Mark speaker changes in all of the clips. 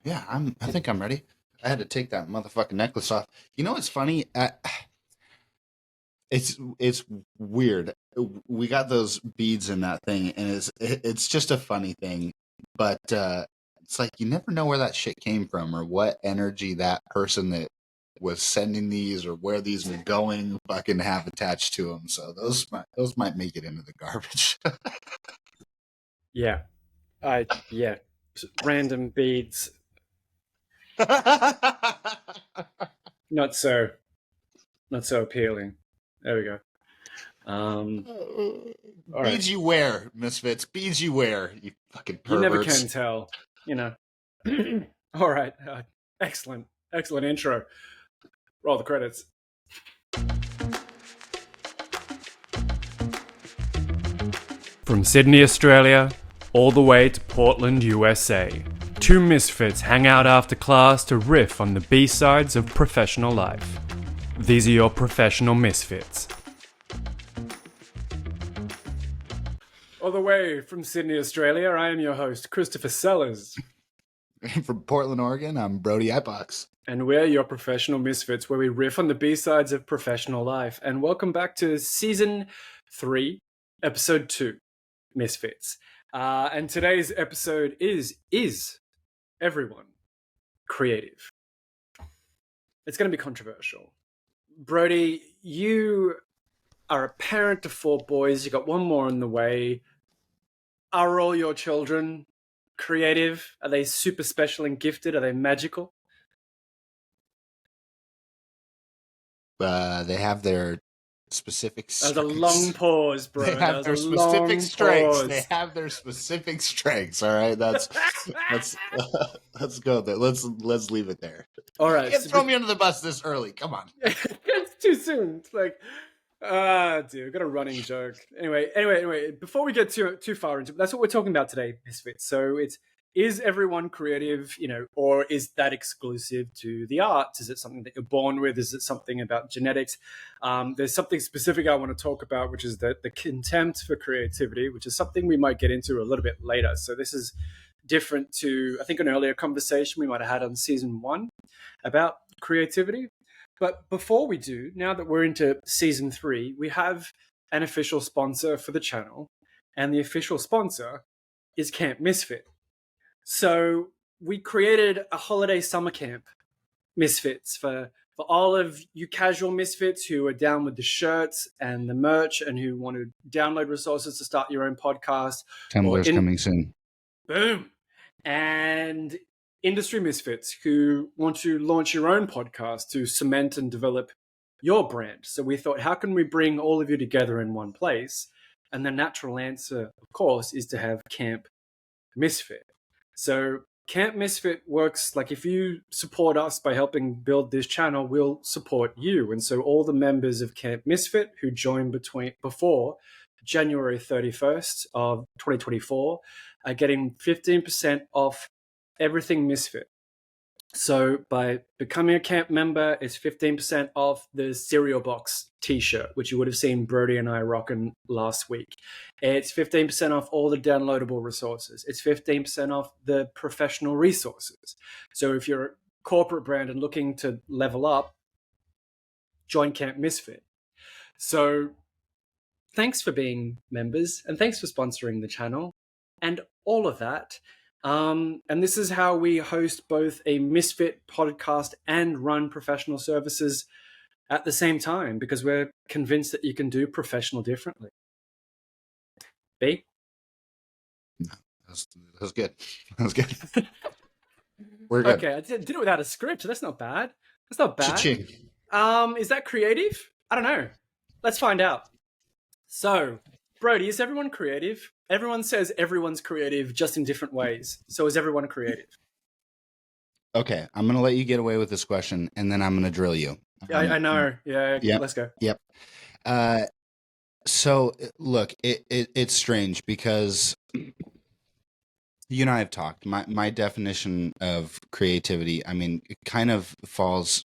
Speaker 1: Yeah, I think I'm ready. I had to take that motherfucking necklace off. You know what's funny? It's weird. We got those beads in that thing, and it's just a funny thing. But it's like you never know where that shit came from, or what energy that person that was sending these, or where these were going, fucking have attached to them. So those might make it into the garbage.
Speaker 2: Yeah, yeah, random beads. Not so appealing. There we go. All right.
Speaker 1: Beads you wear, misfits. Beads you wear. You fucking
Speaker 2: You never
Speaker 1: perverts.
Speaker 2: can tell, All right. Excellent intro. Roll the credits. From Sydney, Australia, all the way to Portland, USA, two misfits hang out after class to riff on the B-sides of professional life. These are your professional misfits. All the way from Sydney, Australia, I am your host, Christopher Sellers.
Speaker 1: From Portland, Oregon, I'm Broedy Ipox.
Speaker 2: And we're your professional misfits, where we riff on the B-sides of professional life. And welcome back to Season 3, Episode 2, Misfits. And today's episode is everyone creative? It's going to be controversial. Broedy, you are a parent to 4 boys. You got one more on the way. Are all your children creative? Are they super special and gifted? Are they magical?
Speaker 1: They have their specific strengths.
Speaker 2: That was a long pause, bro.
Speaker 1: They have their specific strengths. They have their specific strengths. All right, let's go there. Let's leave it there.
Speaker 2: All right,
Speaker 1: you can't throw me under the bus this early. Come on.
Speaker 2: It's too soon. It's like, dude, got a running joke. Anyway. Before we get too far into, that's what we're talking about today, Misfits. So is everyone creative, or is that exclusive to the arts? Is it something that you're born with? Is it something about genetics? There's something specific I want to talk about, which is the contempt for creativity, which is something we might get into a little bit later. So this is different to, I think, an earlier conversation we might have had on Season 1 about creativity. But before we do, now that we're into Season 3, we have an official sponsor for the channel, and the official sponsor is Camp Misfit. So we created a holiday summer camp, Misfits, for all of you casual misfits who are down with the shirts and the merch and who want to download resources to start your own podcast.
Speaker 1: Tumblr's coming soon.
Speaker 2: Boom. And Industry Misfits who want to launch your own podcast to cement and develop your brand. So we thought, how can we bring all of you together in one place? And the natural answer, of course, is to have Camp Misfit. So Camp Misfit works like, if you support us by helping build this channel, we'll support you. And so all the members of Camp Misfit who joined before January 31st of 2024 are getting 15% off everything Misfit. So by becoming a camp member, it's 15% off the cereal box t-shirt, which you would have seen Broedy and I rocking last week. It's 15% off all the downloadable resources. It's 15% off the professional resources. So if you're a corporate brand and looking to level up, join Camp Misfit. So thanks for being members, and thanks for sponsoring the channel and all of that. And this is how we host both a Misfit podcast and run professional services at the same time, because we're convinced that you can do professional differently. B?
Speaker 1: No, that was good. That was good. We're good.
Speaker 2: Okay, I did it without a script. That's not bad. That's not bad.
Speaker 1: Cha-ching.
Speaker 2: Is that creative? I don't know. Let's find out. So, Broedy, is everyone creative? Everyone says everyone's creative, just in different ways. So is everyone creative?
Speaker 1: Okay, I'm going to let you get away with this question, and then I'm going to drill you.
Speaker 2: I know. Yeah,
Speaker 1: yep,
Speaker 2: let's go.
Speaker 1: Yep. So, look, it's strange because you and I have talked. My definition of creativity, I mean, it kind of falls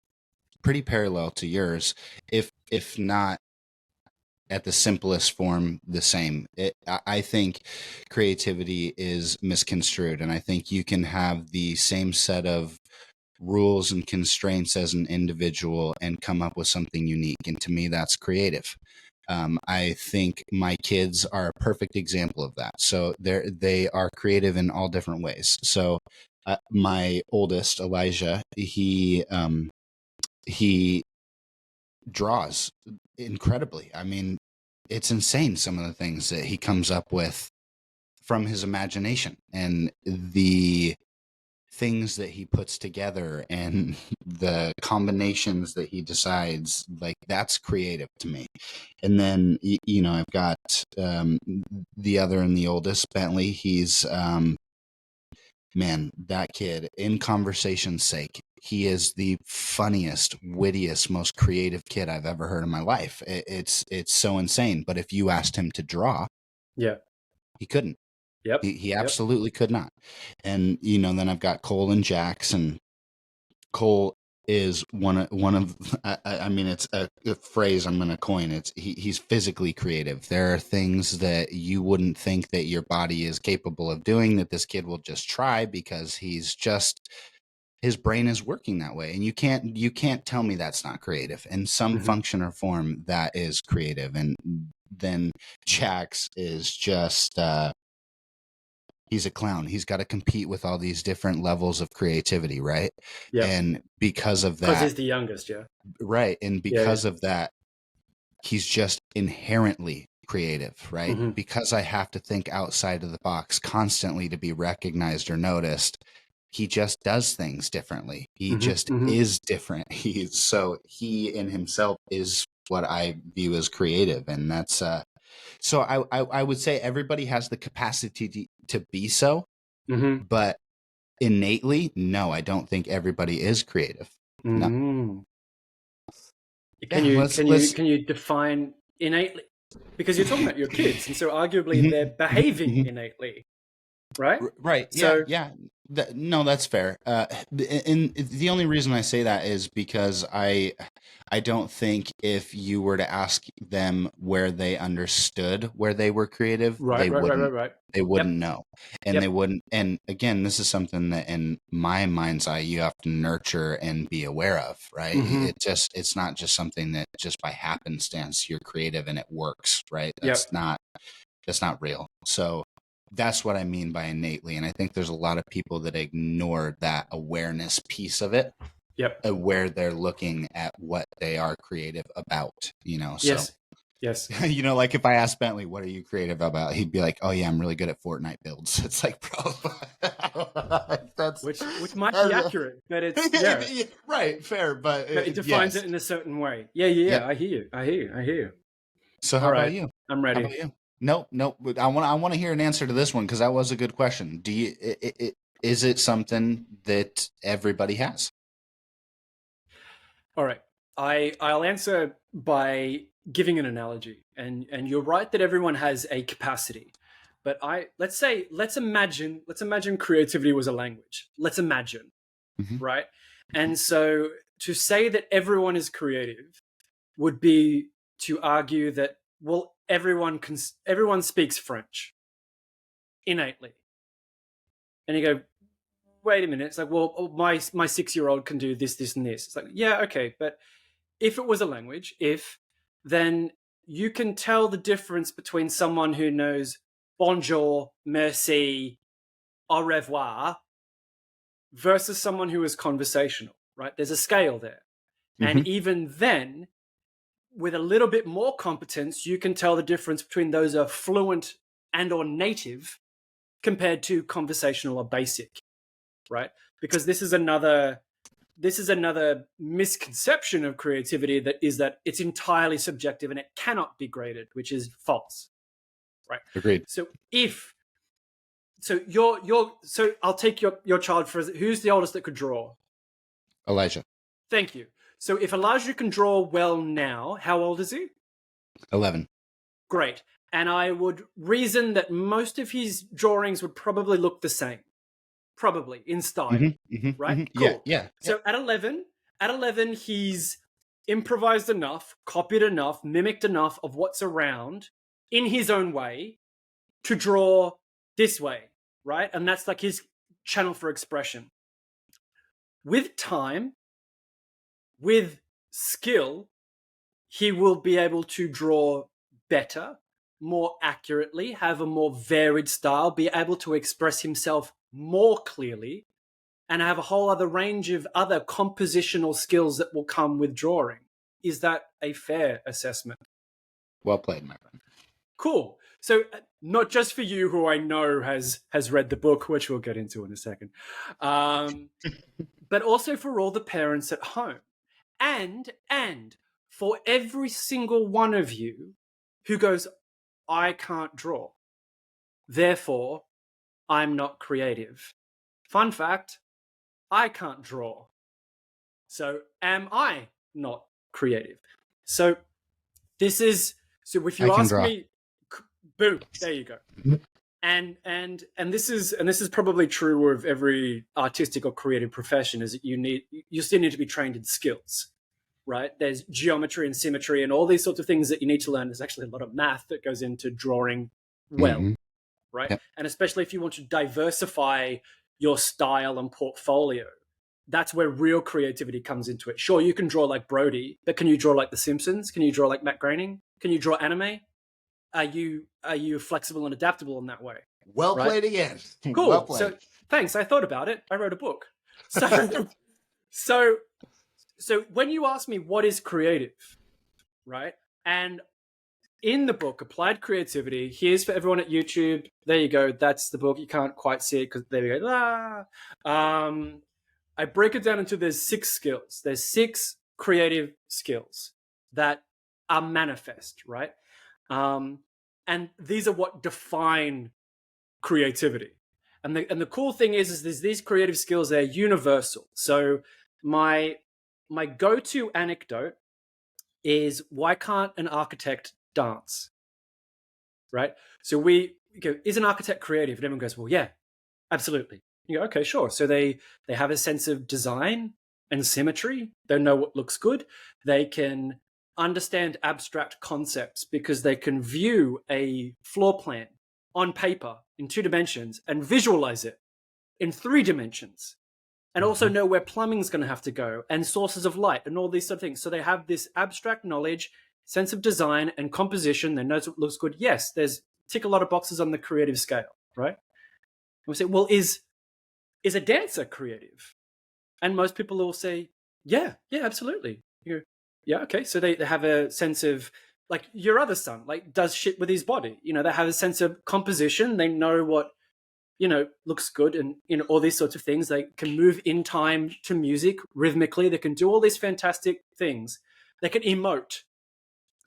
Speaker 1: pretty parallel to yours, if not at the simplest form the same. I think creativity is misconstrued, and I think you can have the same set of rules and constraints as an individual and come up with something unique. And to me, that's creative. I think my kids are a perfect example of that. So they are creative in all different ways. So my oldest, Elijah, he draws incredibly. I mean, it's insane some of the things that he comes up with from his imagination and the things that he puts together and the combinations that he decides. Like, that's creative to me. And then I've got the other and the oldest, Bentley. He's man, that kid, in conversation's sake, he is the funniest, wittiest, most creative kid I've ever heard in my life. It's so insane. But if you asked him to draw,
Speaker 2: Yeah.
Speaker 1: he couldn't.
Speaker 2: Yep.
Speaker 1: He absolutely could not. And then I've got Cole and Jax, and Cole is one of I mean, it's a phrase I'm going to coin. He's physically creative. There are things that you wouldn't think that your body is capable of doing that this kid will just try because his brain is working that way. And you can't tell me that's not creative. In some function or form, that is creative. And then Jax is just he's a clown. He's got to compete with all these different levels of creativity, right?
Speaker 2: Yeah.
Speaker 1: And because of
Speaker 2: Because
Speaker 1: that,
Speaker 2: he's the youngest, yeah.
Speaker 1: right? And because of that, he's just inherently creative, right? Because I have to think outside of the box constantly to be recognized or noticed. He just does things differently. He just is different. He in himself is what I view as creative, and that's so I would say everybody has the capacity to be so, but innately, no, I don't think everybody is creative. No.
Speaker 2: Can
Speaker 1: Yeah,
Speaker 2: you define innately? Because you're talking about your kids, and so arguably they're behaving innately, right?
Speaker 1: Right.
Speaker 2: So
Speaker 1: Yeah. No, that's fair. And the only reason I say that is because I don't think if you were to ask them where they understood where they were creative,
Speaker 2: right.
Speaker 1: they
Speaker 2: Yep.
Speaker 1: wouldn't know. And they wouldn't. And again, this is something that in my mind's eye, you have to nurture and be aware of, right? It's not just something that just by happenstance you're creative and it works, right? That's not real. So that's what I mean by innately. And I think there's a lot of people that ignore that awareness piece of it, where they're looking at what they are creative about, so.
Speaker 2: Yes.
Speaker 1: Like if I asked Bentley, what are you creative about? He'd be like, oh yeah, I'm really good at Fortnite builds. It's like, bro, that's
Speaker 2: which might be accurate, but it's
Speaker 1: right, fair, but
Speaker 2: it defines it in a certain way. Yeah.
Speaker 1: Yep.
Speaker 2: I hear you.
Speaker 1: So how
Speaker 2: All
Speaker 1: about
Speaker 2: right,
Speaker 1: you?
Speaker 2: I'm ready.
Speaker 1: How about you? Nope. But I want to hear an answer to this one because that was a good question. Do you? Is it something that everybody has?
Speaker 2: All right, I'll answer by giving an analogy, and you're right that everyone has a capacity, but let's imagine creativity was a language. Let's imagine, right? And so to say that everyone is creative would be to argue that, well, everyone speaks French innately, and you go, wait a minute, it's like, well, my 6-year-old can do this and this. It's like, yeah, okay, but if it was a language, then you can tell the difference between someone who knows bonjour, merci, au revoir versus someone who is conversational, right? There's a scale there. And even then, with a little bit more competence, you can tell the difference between those who are fluent and or native compared to conversational or basic, right? Because this is another misconception of creativity, that it's entirely subjective and it cannot be graded, which is false, right?
Speaker 1: Agreed.
Speaker 2: So I'll take your child for who's the oldest that could draw?
Speaker 1: Elijah.
Speaker 2: Thank you. So if Elijah can draw well now, how old is he?
Speaker 1: 11.
Speaker 2: Great. And I would reason that most of his drawings would probably look the same, probably in style, right? Cool.
Speaker 1: Yeah.
Speaker 2: So at 11, he's improvised enough, copied enough, mimicked enough of what's around in his own way to draw this way, right? And that's like his channel for expression. With time, with skill, he will be able to draw better, more accurately, have a more varied style, be able to express himself more clearly, and have a whole other range of other compositional skills that will come with drawing. Is that a fair assessment?
Speaker 1: Well played, my friend.
Speaker 2: Cool. So not just for you, who I know has read the book, which we'll get into in a second, but also for all the parents at home, and for every single one of you who goes, I can't draw, therefore I'm not creative. Fun fact, I can't draw, so am I not creative? So this is, so if you
Speaker 1: I can
Speaker 2: ask
Speaker 1: draw.
Speaker 2: me, boom, there you go. And this is probably true of every artistic or creative profession, is that you still need to be trained in skills, right? There's geometry and symmetry and all these sorts of things that you need to learn. There's actually a lot of math that goes into drawing well, right?
Speaker 1: Yep.
Speaker 2: And especially if you want to diversify your style and portfolio, that's where real creativity comes into it. Sure, you can draw like Broedy, but can you draw like The Simpsons? Can you draw like Matt Groening? Can you draw anime? Are you flexible and adaptable in that way?
Speaker 1: Well
Speaker 2: right?
Speaker 1: played again.
Speaker 2: Cool.
Speaker 1: Well played.
Speaker 2: So thanks. I thought about it. I wrote a book. So when you ask me what is creative, right? And in the book, Applied Creativity, here's for everyone at YouTube. There you go. That's the book. You can't quite see it because there we go. I break it down into there's 6 skills. There's 6 creative skills that are manifest, right? And these are what define creativity. And the cool thing is there's these creative skills, they're universal. So my go-to anecdote is, why can't an architect dance? Right? So we go, is an architect creative? And everyone goes, well, yeah, absolutely. You go, okay, sure. So they have a sense of design and symmetry. They know what looks good. They can understand abstract concepts because they can view a floor plan on paper in 2 dimensions and visualize it in 3 dimensions, and also know where plumbing's going to have to go and sources of light and all these sort of things. So they have this abstract knowledge, sense of design and composition. They know what looks good. Yes, there's tick a lot of boxes on the creative scale, right? And we say, well, is a dancer creative? And most people will say, yeah, absolutely. You go, yeah, okay. So they have a sense of, like your other son, like does shit with his body. You know, they have a sense of composition. They know what, looks good, and all these sorts of things. They can move in time to music rhythmically. They can do all these fantastic things. They can emote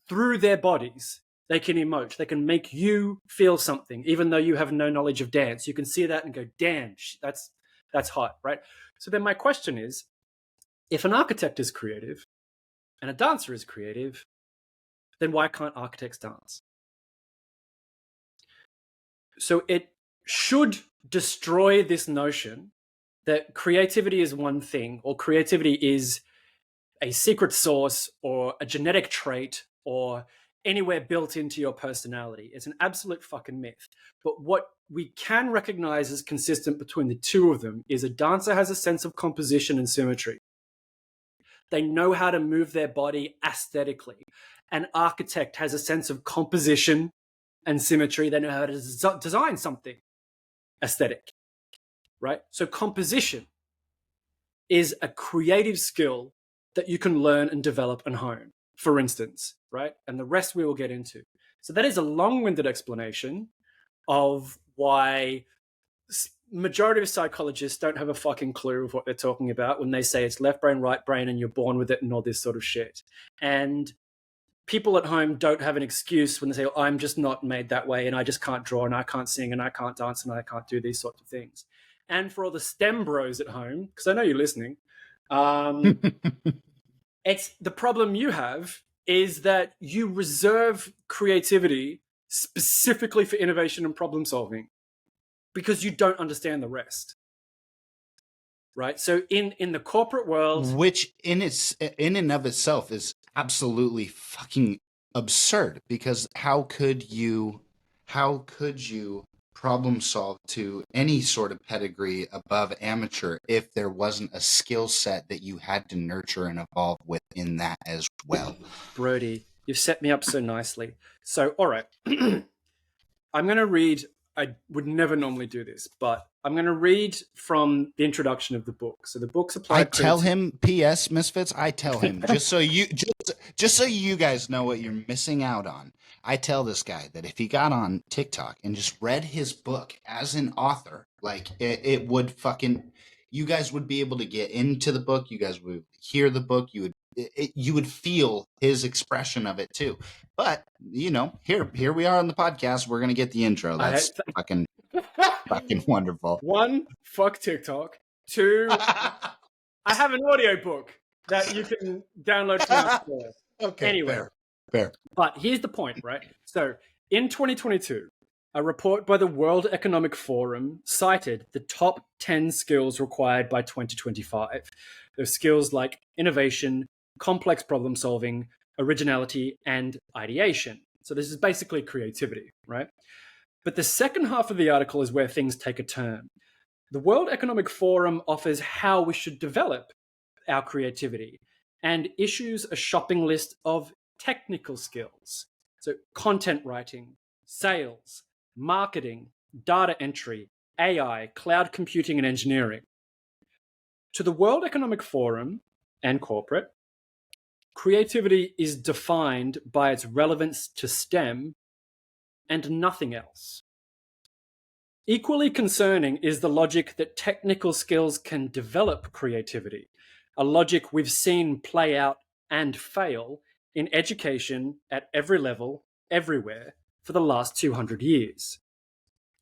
Speaker 2: through their bodies. They can emote. They can make you feel something, even though you have no knowledge of dance. You can see that and go, damn, that's hot, right? So then my question is, if an architect is creative and a dancer is creative, then why can't architects dance? So it should destroy this notion that creativity is one thing, or creativity is a secret sauce or a genetic trait or anywhere built into your personality. It's an absolute fucking myth. But what we can recognize as consistent between the two of them is a dancer has a sense of composition and symmetry. They know how to move their body aesthetically. An architect has a sense of composition and symmetry. They know how to design something aesthetic, right? So composition is a creative skill that you can learn and develop and hone, for instance, right? And the rest we will get into. So that is a long-winded explanation of why majority of psychologists don't have a fucking clue of what they're talking about when they say it's left brain, right brain, and you're born with it and all this sort of shit. And people at home don't have an excuse when they say, oh, I'm just not made that way and I just can't draw and I can't sing and I can't dance and I can't do these sorts of things. And for all the STEM bros at home, because I know you're listening, it's the problem you have is that you reserve creativity specifically for innovation and problem solving because you don't understand the rest. right? So in the corporate world,
Speaker 1: which in and of itself is absolutely fucking absurd, because how could you problem solve to any sort of pedigree above amateur if there wasn't a skill set that you had to nurture and evolve within that as well?
Speaker 2: Broedy, you've set me up so nicely. So, all right. I'm going to read. I would never normally do this, but I'm going to read from the introduction of the book. So the book's
Speaker 1: I
Speaker 2: Applied
Speaker 1: tell
Speaker 2: Creativity.
Speaker 1: him, P.S. Misfits. I tell him, just so you guys know what you're missing out on. I tell this guy that if he got on TikTok and just read his book as an author, like it would fucking, you guys would be able to get into the book. You guys would hear the book. You would feel his expression of it too. But here we are on the podcast. We're gonna get the intro. That's fucking wonderful.
Speaker 2: One, fuck TikTok. Two, I have an audio book that you can download from our store.
Speaker 1: Okay,
Speaker 2: Anyway,
Speaker 1: fair.
Speaker 2: but here's the point, right? So in 2022, a report by the World Economic Forum cited the top 10 skills required by 2025. There's skills like innovation, complex problem solving, originality, and ideation. So this is basically creativity, right? But the second half of the article is where things take a turn. The World Economic Forum offers how we should develop our creativity and issues a shopping list of technical skills. So, content writing, sales, marketing, data entry, AI, cloud computing, and engineering. To the World Economic Forum and corporate, creativity is defined by its relevance to STEM and nothing else. Equally concerning is the logic that technical skills can develop creativity, a logic we've seen play out and fail in education at every level, everywhere, for the last 200 years.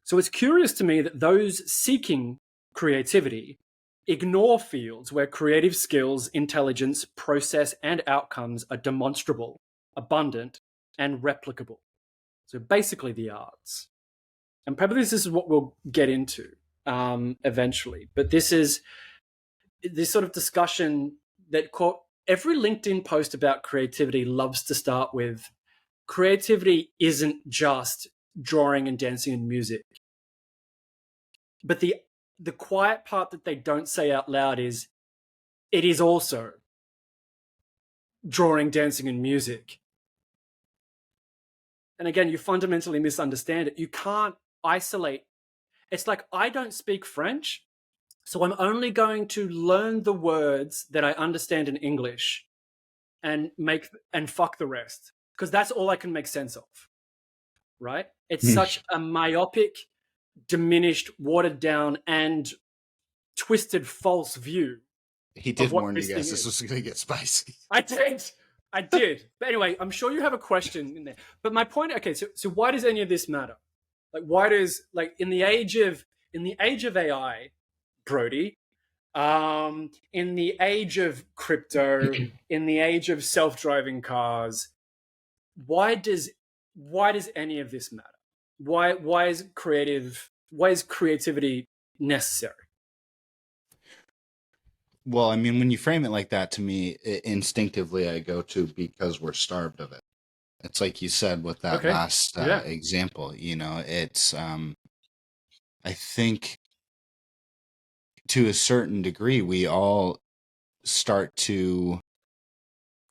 Speaker 2: So it's curious to me that those seeking creativity ignore fields where creative skills, intelligence, process, and outcomes are demonstrable, abundant, and replicable. So basically the arts. And probably this is what we'll get into eventually. But this is this sort of discussion that every LinkedIn post about creativity loves to start with creativity isn't just drawing and dancing and music. But the quiet part that they don't say out loud is it is also drawing, dancing, and music. And again, you fundamentally misunderstand it. You can't isolate. It's like I don't speak French, so I'm only going to learn the words that I understand in English and fuck the rest, because that's all I can make sense of. Right? It's such a myopic, diminished, watered down, and twisted false view.
Speaker 1: He did warn you guys
Speaker 2: this
Speaker 1: was going to get spicy.
Speaker 2: I did. But anyway, I'm sure you have a question in there. But my point, okay, so why does any of this matter? Like, why does, like, in the age of AI, Broedy, in the age of crypto, in the age of self-driving cars, why does any of this matter? Why is creativity necessary?
Speaker 1: Well, I mean, when you frame it like that, to me, instinctively, I go to because we're starved of it. It's like you said with that last example. It's I think to a certain degree, we all start to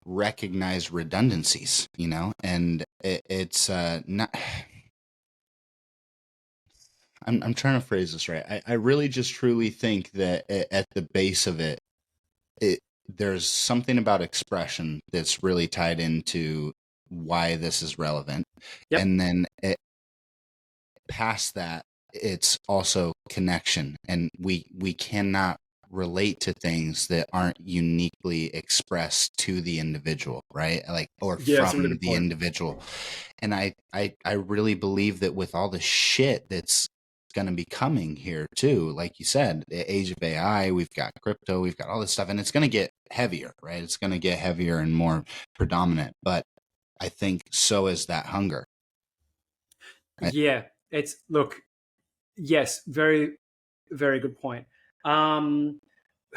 Speaker 1: recognize redundancies, and it's not. I'm trying to phrase this right. I really just truly think that at the base of it, there's something about expression that's really tied into why this is relevant.
Speaker 2: Yep.
Speaker 1: And then past that, it's also connection. And we cannot relate to things that aren't uniquely expressed to the individual, right? Or from the individual. And I really believe that with all the shit that's going to be coming here too, like you said, the age of AI, we've got crypto, we've got all this stuff, and it's going to get heavier, right? It's going to get heavier and more predominant. But I think so is that hunger.
Speaker 2: Yeah, yes, very, very good point.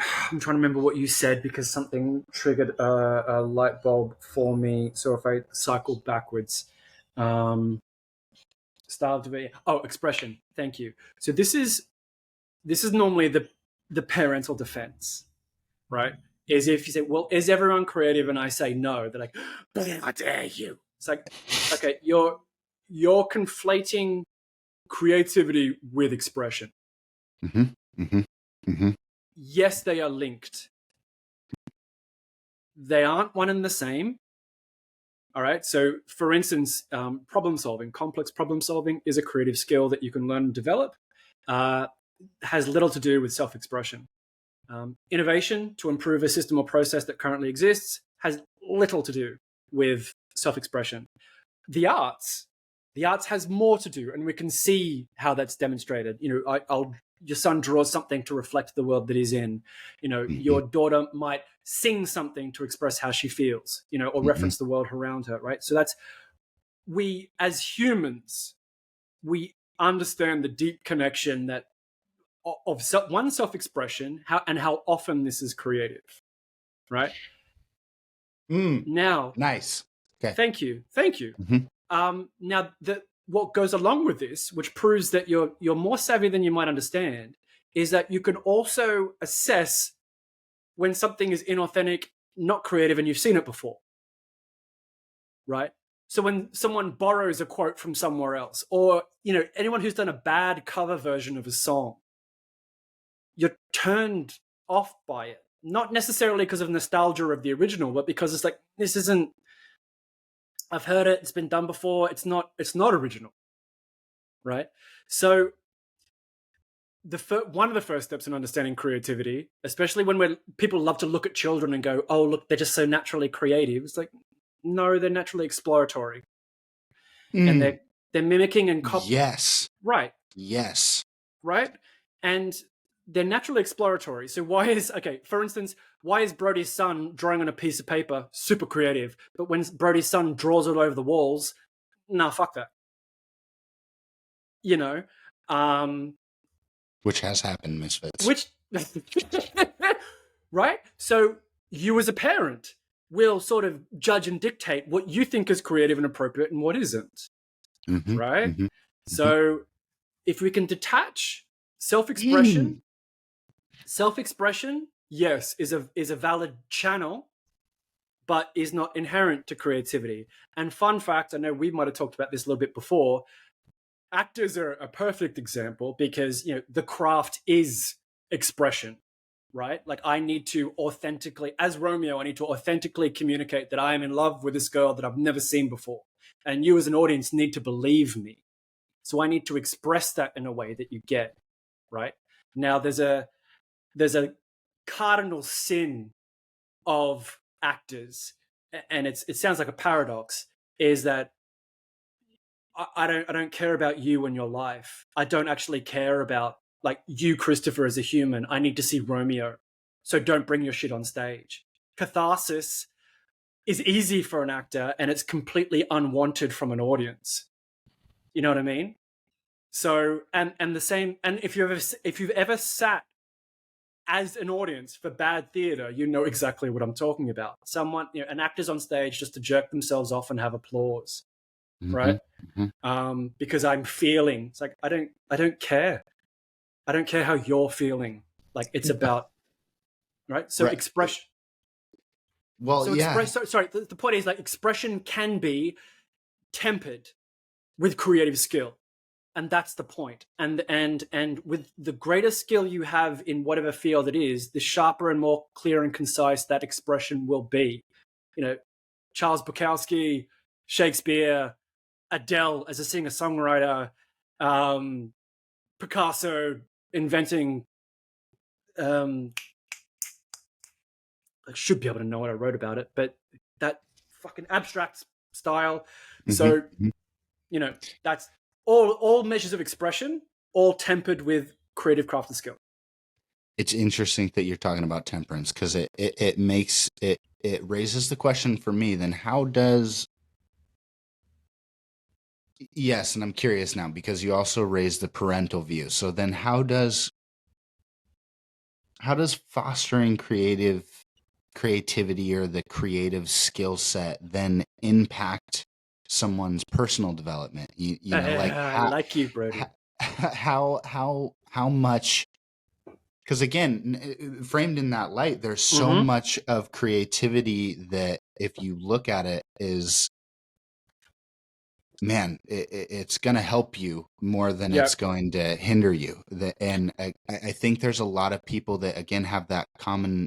Speaker 2: I'm trying to remember what you said because something triggered a light bulb for me. So if I cycle backwards, um, style to be expression. Thank you. So this is normally the parental defense, right? Is if you say, "Well, is everyone creative?" and I say no, they're like, "How dare you?" It's like, okay, you're conflating creativity with expression.
Speaker 1: Mm-hmm. Mm-hmm. Mm-hmm.
Speaker 2: Yes, they are linked. They aren't one and the same. All right. So, for instance, problem solving, complex problem solving is a creative skill that you can learn and develop. Has little to do with self expression. Innovation to improve a system or process that currently exists has little to do with self expression. The arts, the arts has more to do, and we can see how that's demonstrated. Your son draws something to reflect the world that he's in.
Speaker 1: Mm-hmm.
Speaker 2: Your daughter might sing something to express how she feels, or
Speaker 1: Mm-hmm.
Speaker 2: reference the world around her, right? So that's we as humans, we understand the deep connection that of one self-expression, how often this is creative, right?
Speaker 1: Mm.
Speaker 2: Now,
Speaker 1: Nice. Okay.
Speaker 2: thank you.
Speaker 1: Mm-hmm.
Speaker 2: Now, what goes along with this, which proves that you're more savvy than you might understand, is that you can also assess when something is inauthentic, not creative, and you've seen it before, right? So when someone borrows a quote from somewhere else, or anyone who's done a bad cover version of a song, you're turned off by it. Not necessarily because of nostalgia of the original, but because it's like, this isn't. I've heard it. It's been done before. It's not. It's not original, right? So one of the first steps in understanding creativity, especially when people love to look at children and go, "Oh, look, they're just so naturally creative." It's like, no, they're naturally exploratory, and
Speaker 1: Mm.
Speaker 2: they're mimicking and
Speaker 1: Yes.
Speaker 2: right,
Speaker 1: Yes.
Speaker 2: right, and they're naturally exploratory. So for instance, why is Brody's son drawing on a piece of paper super creative, but when Brody's son draws it over the walls, nah, fuck that. You know, um,
Speaker 1: Which has happened, Misfits.
Speaker 2: which right. So you as a parent will sort of judge and dictate what you think is creative and appropriate and what isn't,
Speaker 1: Mm-hmm.
Speaker 2: right?
Speaker 1: Mm-hmm. Mm-hmm.
Speaker 2: So if we can detach
Speaker 1: Mm.
Speaker 2: self-expression, yes, is a valid channel, but is not inherent to creativity. And fun fact, I know we might have talked about this a little bit before. Actors are a perfect example because the craft is expression, right? Like I need to authentically, as Romeo, I need to authentically communicate that I am in love with this girl that I've never seen before, and you as an audience need to believe me. So I need to express that in a way that you get, right? Now there's a cardinal sin of actors, and it sounds like a paradox, is that I don't care about you and your life. I don't actually care about like you, Christopher, as a human. I need to see Romeo. So don't bring your shit on stage. Catharsis is easy for an actor and it's completely unwanted from an audience. You know what I mean? So and the same, and if you've ever sat as an audience for bad theater, you know exactly what I'm talking about. An actor's on stage just to jerk themselves off and have applause,
Speaker 1: Mm-hmm.
Speaker 2: right?
Speaker 1: Mm-hmm.
Speaker 2: Because I'm feeling. It's like I don't care. I don't care how you're feeling. Like it's about right. So
Speaker 1: Right.
Speaker 2: expression.
Speaker 1: Well,
Speaker 2: So
Speaker 1: yeah.
Speaker 2: express. Sorry. The point is like expression can be tempered with creative skill, and that's the point. And with the greater skill you have in whatever field it is, the sharper and more clear and concise that expression will be. Charles Bukowski, Shakespeare, Adele as a singer songwriter, um, Picasso inventing. I should be able to know what I wrote about it, but that fucking abstract style.
Speaker 1: Mm-hmm.
Speaker 2: So that's all measures of expression, all tempered with creative craft and skill.
Speaker 1: It's interesting that you're talking about temperance because it makes it raises the question for me. Then how does yes, and I'm curious now because you also raised the parental view. So then how does fostering creativity or the creative skill set then impact someone's personal development? You know, like
Speaker 2: I like you, Broedy.
Speaker 1: how much, because again, framed in that light, there's so
Speaker 2: Mm-hmm.
Speaker 1: much of creativity that if you look at it is, man, it's going to help you more than it's
Speaker 2: Yep.
Speaker 1: going to hinder you. And I think there's a lot of people that, again, have that common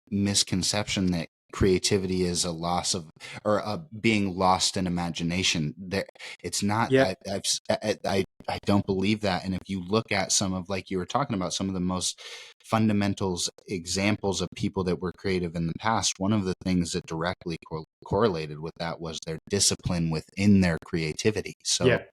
Speaker 1: misconception that creativity is a loss of, or a being lost in imagination. There, it's not.
Speaker 2: Yep.
Speaker 1: I don't believe that. And if you look at some of, like you were talking about, some of the most fundamentals examples of people that were creative in the past, one of the things that directly correlated with that was their discipline within their creativity. So
Speaker 2: Yep.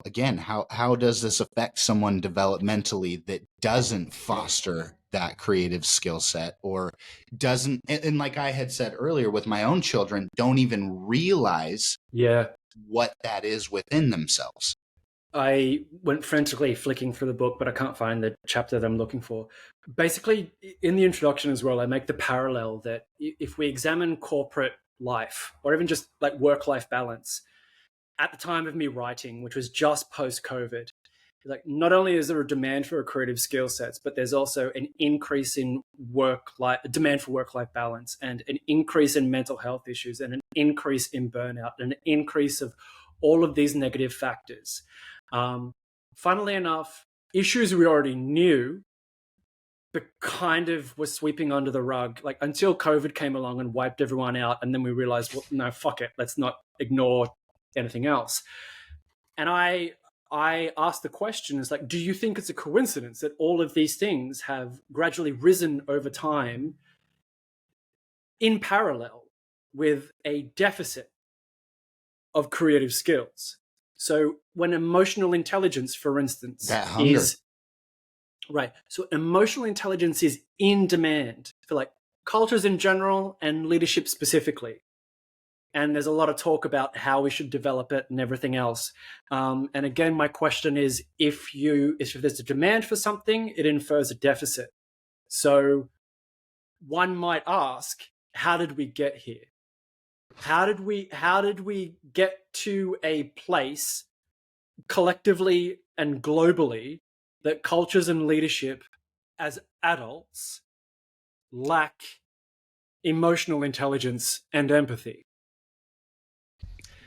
Speaker 1: again, how does this affect someone developmentally that doesn't foster that creative skill set, or doesn't, and like I had said earlier with my own children, don't even realize
Speaker 2: Yeah.
Speaker 1: what that is within themselves?
Speaker 2: I went frantically flicking through the book, but I can't find the chapter that I'm looking for. Basically, in the introduction as well, I make the parallel that if we examine corporate life or even just like work-life balance, at the time of me writing, which was just post-COVID, like not only is there a demand for creative skill sets, but there's also an increase in demand for work-life balance, and an increase in mental health issues, and an increase in burnout, and an increase of all of these negative factors. Um, Funnily enough, issues we already knew, but kind of was sweeping under the rug, like until COVID came along and wiped everyone out, and then we realized, well, no, fuck it, let's not ignore anything else. And I asked the question, is like, do you think it's a coincidence that all of these things have gradually risen over time in parallel with a deficit of creative skills? So when emotional intelligence, for instance,
Speaker 1: That hunger.
Speaker 2: is right, so emotional intelligence is in demand for like cultures in general and leadership specifically. And there's a lot of talk about how we should develop it and everything else. And again, my question is, if there's a demand for something, it infers a deficit. So one might ask, how did we get here? How did we get to a place collectively and globally that cultures and leadership as adults lack emotional intelligence and empathy?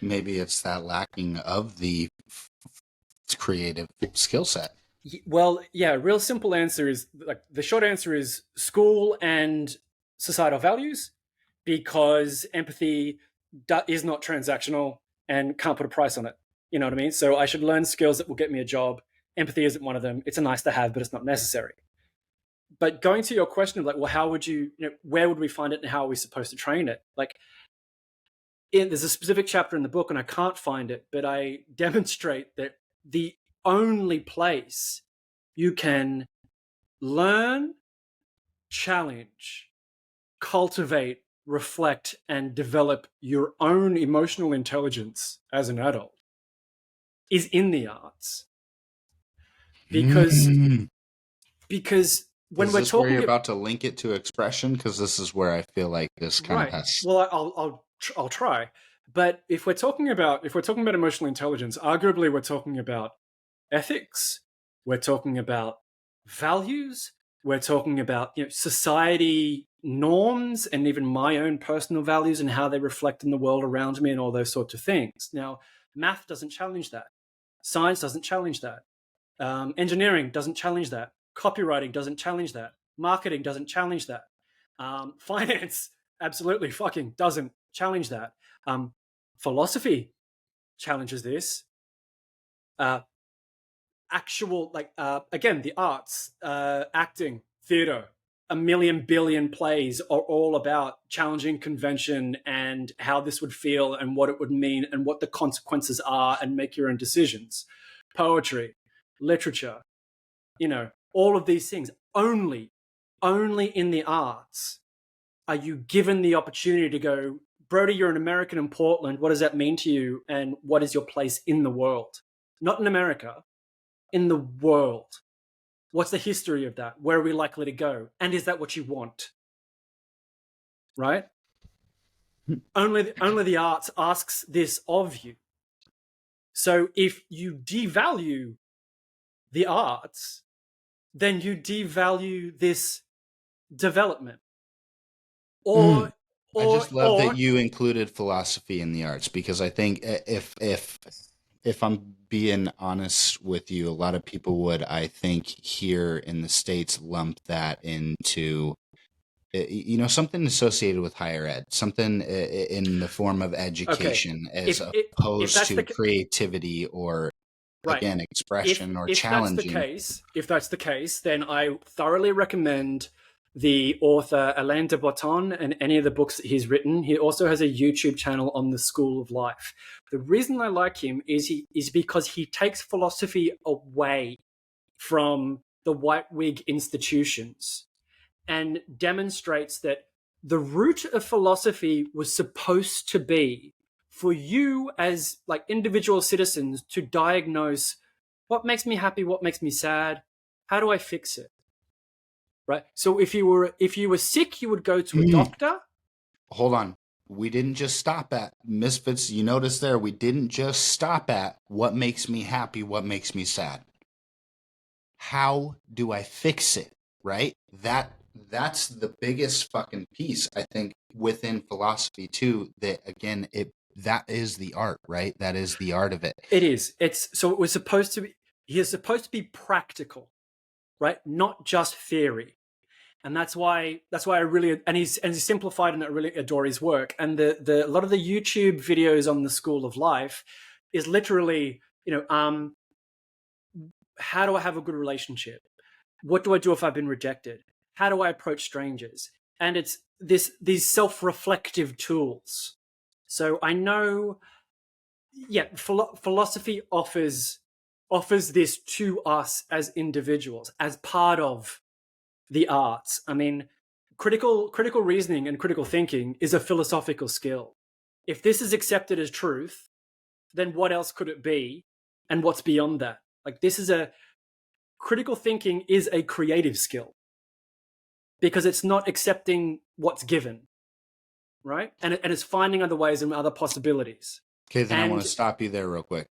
Speaker 1: Maybe it's that lacking of the creative skill set.
Speaker 2: Well, yeah, real simple answer is like the short answer is school and societal values, because empathy is not transactional and can't put a price on it. You know what I mean? So I should learn skills that will get me a job. Empathy isn't one of them. It's a nice to have, but it's not necessary. But going to your question of like, well, how would where would we find it and how are we supposed to train it? Like, there's a specific chapter in the book and I can't find it, but I demonstrate that the only place you can learn, challenge, cultivate, reflect, and develop your own emotional intelligence as an adult is in the arts. Because
Speaker 1: Mm.
Speaker 2: because when
Speaker 1: Is
Speaker 2: we're
Speaker 1: this where you're
Speaker 2: talking
Speaker 1: about to link it to expression? Because this is where I feel like this kind of
Speaker 2: right,
Speaker 1: has.
Speaker 2: well, I'll try. But if we're talking about emotional intelligence, arguably we're talking about ethics, we're talking about values, we're talking about society norms, and even my own personal values and how they reflect in the world around me and all those sorts of things. Now, math doesn't challenge that. Science doesn't challenge that. Engineering doesn't challenge that. Copywriting doesn't challenge that. Marketing doesn't challenge that. Finance absolutely fucking doesn't challenge that. Philosophy challenges this. Uh, Actual again, the arts, acting, theater, a million billion plays are all about challenging convention and how this would feel and what it would mean and what the consequences are, and make your own decisions. Poetry, literature, all of these things. Only in the arts are you given the opportunity to go, Broedy, you're an American in Portland, what does that mean to you, and what is your place in the world? Not in America, in the world. What's the history of that? Where are we likely to go? And is that what you want? Right? Only the arts asks this of you. So if you devalue the arts, then you devalue this development.
Speaker 1: Mm.
Speaker 2: Or
Speaker 1: I
Speaker 2: or
Speaker 1: just love that
Speaker 2: or
Speaker 1: you included philosophy in the arts, because I think if I'm being honest with you, a lot of people would, I think, here in the States lump that into something associated with higher ed, something in the form of
Speaker 2: okay.
Speaker 1: education, as
Speaker 2: If
Speaker 1: opposed
Speaker 2: that's
Speaker 1: to
Speaker 2: the
Speaker 1: creativity or,
Speaker 2: right,
Speaker 1: again, expression or
Speaker 2: if that's the
Speaker 1: challenging.
Speaker 2: case, then I thoroughly recommend the author Alain de Botton and any of the books that he's written. He also has a YouTube channel on the School of Life. The reason I like him is because he takes philosophy away from the white wig institutions and demonstrates that the root of philosophy was supposed to be for you as like individual citizens to diagnose what makes me happy, what makes me sad, how do I fix it, right? So if you were sick, you would go to a
Speaker 1: Mm.
Speaker 2: doctor.
Speaker 1: Hold on. We didn't just stop at Misfits. You notice there, we didn't just stop at what makes me happy, what makes me sad. How do I fix it? Right? That's the biggest fucking piece, I think, within philosophy too. That, again, that is the art, right? That is the art of it.
Speaker 2: It is. It's so it was supposed to be. He is supposed to be practical, right? Not just theory. And that's why I really and he's simplified, and I really adore his work. And the a lot of the YouTube videos on the School of Life is literally, how do I have a good relationship? What do I do if I've been rejected? How do I approach strangers? And it's these self-reflective tools. So I know, yeah, philosophy offers this to us as individuals as part of the arts. I mean, critical reasoning and critical thinking is a philosophical skill. If this is accepted as truth, then what else could it be? And what's beyond that? Like this is a critical thinking is a creative skill because it's not accepting what's given, right? And it's finding other ways and other possibilities.
Speaker 1: Okay, then I want
Speaker 2: And
Speaker 1: to stop you there real quick,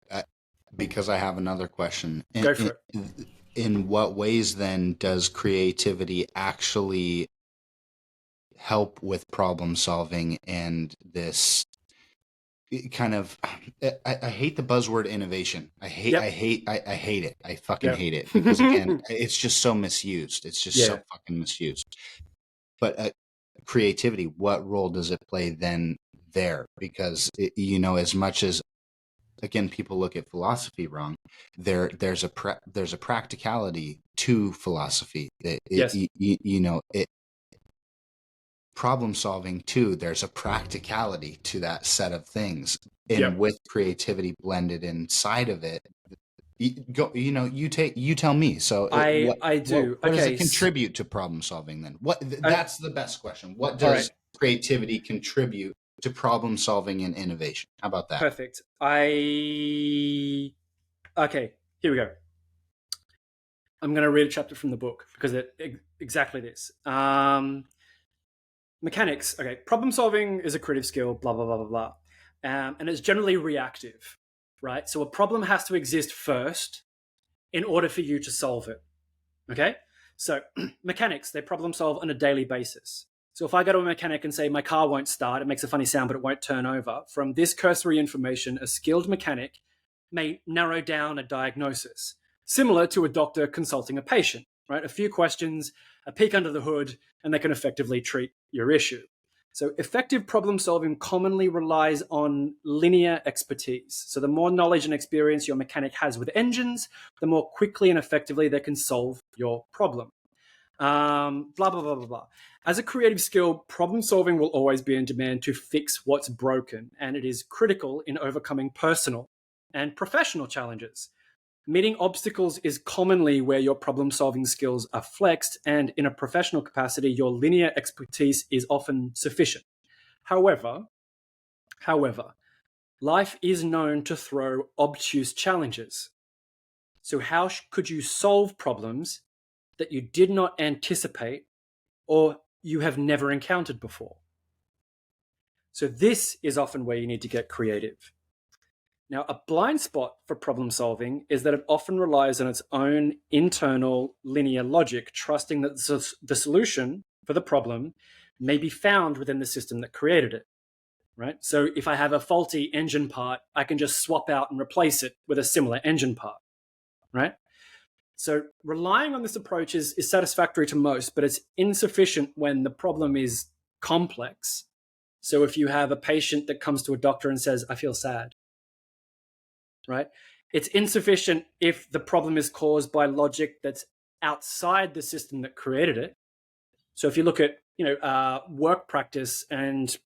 Speaker 1: because I have another question.
Speaker 2: go for it.
Speaker 1: In what ways then does creativity actually help with problem solving and this kind of, I hate the buzzword innovation.
Speaker 2: Yep.
Speaker 1: I hate it. I fucking
Speaker 2: Yep.
Speaker 1: hate it, because, again, it's just so misused. It's just so
Speaker 2: Yeah.
Speaker 1: fucking misused. But creativity, what role does it play then there? Because as much as, again, people look at philosophy wrong, there's a practicality to philosophy that
Speaker 2: Yes.
Speaker 1: it problem solving too. There's a practicality to that set of things, and
Speaker 2: Yep.
Speaker 1: with creativity blended inside of it, you tell me. So
Speaker 2: I do.
Speaker 1: what does it
Speaker 2: Okay.
Speaker 1: contribute to problem solving then? That's the best question. What
Speaker 2: All right.
Speaker 1: does creativity contribute to problem solving and innovation? How about that?
Speaker 2: Perfect. Okay, here we go. I'm going to read a chapter from the book because exactly this. Mechanics. Okay, problem solving is a creative skill. Blah blah blah blah blah, and it's generally reactive, right? So a problem has to exist first in order for you to solve it. Okay, so mechanics, they problem solve on a daily basis. So if I go to a mechanic and say my car won't start, it makes a funny sound, but it won't turn over. From this cursory information, a skilled mechanic may narrow down a diagnosis, similar to a doctor consulting a patient, right? A few questions, a peek under the hood, and they can effectively treat your issue. So effective problem solving commonly relies on linear expertise. So the more knowledge and experience your mechanic has with engines, the more quickly and effectively they can solve your problem. Blah, blah, blah, blah, blah. As a creative skill, problem solving will always be in demand to fix what's broken, and it is critical in overcoming personal and professional challenges. Meeting obstacles is commonly where your problem solving skills are flexed, and in a professional capacity, your linear expertise is often sufficient. However, life is known to throw obtuse challenges. So, how could you solve problems that you did not anticipate or you have never encountered before. So this is often where you need to get creative. Now, a blind spot for problem solving is that it often relies on its own internal linear logic, trusting that the solution for the problem may be found within the system that created it, right? So if I have a faulty engine part, I can just swap out and replace it with a similar engine part, right? So relying on this approach is satisfactory to most, but it's insufficient when the problem is complex. So if you have a patient that comes to a doctor and says, I feel sad, right? It's insufficient if the problem is caused by logic that's outside the system that created it. So if you look at, work practice and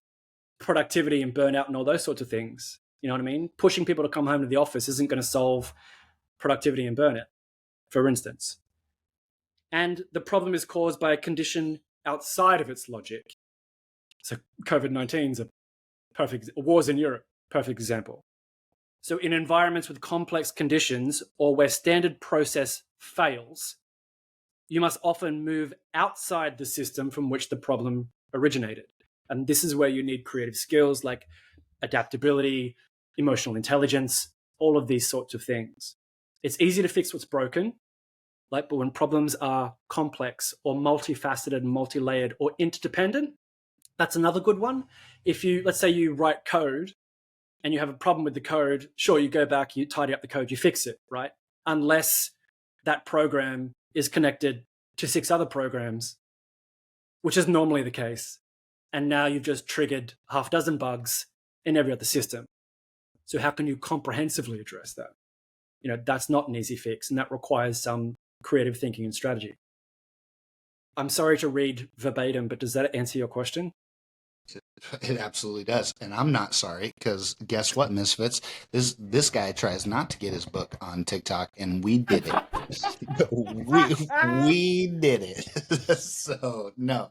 Speaker 2: productivity and burnout and all those sorts of things, you know what I mean? Pushing people to come home to the office isn't going to solve productivity and burnout, for instance. And the problem is caused by a condition outside of its logic. So COVID-19 is a perfect, wars in Europe, perfect example. So in environments with complex conditions or where standard process fails, you must often move outside the system from which the problem originated. And this is where you need creative skills like adaptability, emotional intelligence, all of these sorts of things. It's easy to fix what's broken, but when problems are complex or multifaceted, multi-layered, or interdependent, that's another good one. If you, let's say you write code and you have a problem with the code, sure, you go back, you tidy up the code, you fix it, right? Unless that program is connected to 6 other programs, which is normally the case. And now you've just triggered half a dozen bugs in every other system. So how can you comprehensively address that? That's not an easy fix, and that requires some creative thinking and strategy. I'm sorry to read verbatim, but does that answer your question?
Speaker 1: It absolutely does. And I'm not sorry, because guess what, Misfits? This guy tries not to get his book on TikTok, and we did it. we did it. So no.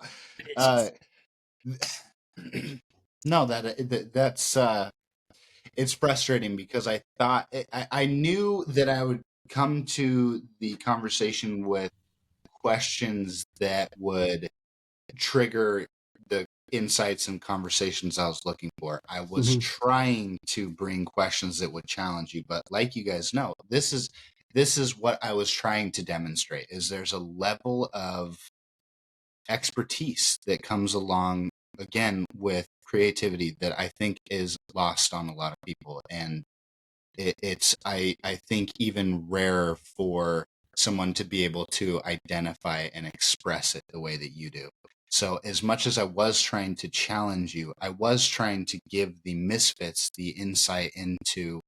Speaker 1: No, that's it's frustrating because I knew that I would come to the conversation with questions that would trigger the insights and conversations I was looking for. I was trying to bring questions that would challenge you, but like you guys know, this is what I was trying to demonstrate is there's a level of expertise that comes along again with creativity that I think is lost on a lot of people. And it's I think even rarer for someone to be able to identify and express it the way that you do. So as much as I was trying to challenge you, I was trying to give the misfits the insight into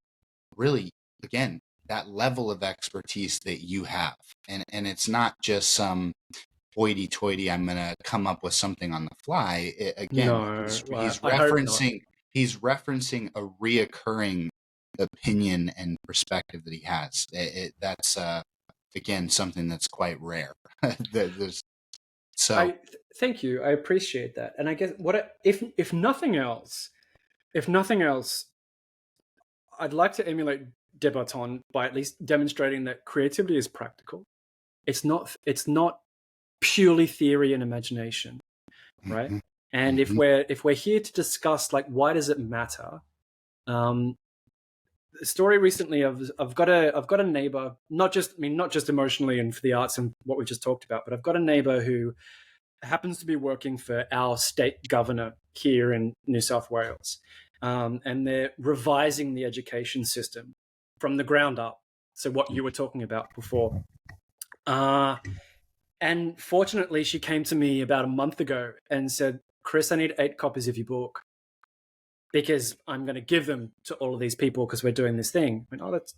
Speaker 1: really, again, that level of expertise that you have. And it's not just some hoity-toity, I'm going to come up with something on the fly. Again,
Speaker 2: No,
Speaker 1: he's
Speaker 2: I hope not.
Speaker 1: referencing a reoccurring opinion and perspective that he has. That's again something that's quite rare.
Speaker 2: Thank you. I appreciate that. And I guess if nothing else, I'd like to emulate de Botton by at least demonstrating that creativity is practical. It's not purely theory and imagination, right? And if we're here to discuss why does it matter, the story recently I've got a neighbor, not just emotionally and for the arts and what we just talked about, but I've got a neighbor who happens to be working for our state governor here in New South Wales, and they're revising the education system from the ground up. So what you were talking about before. And fortunately, she came to me about a month ago and said, Chris, I need 8 copies of your book because I'm going to give them to all of these people because we're doing this thing. I went, oh, that's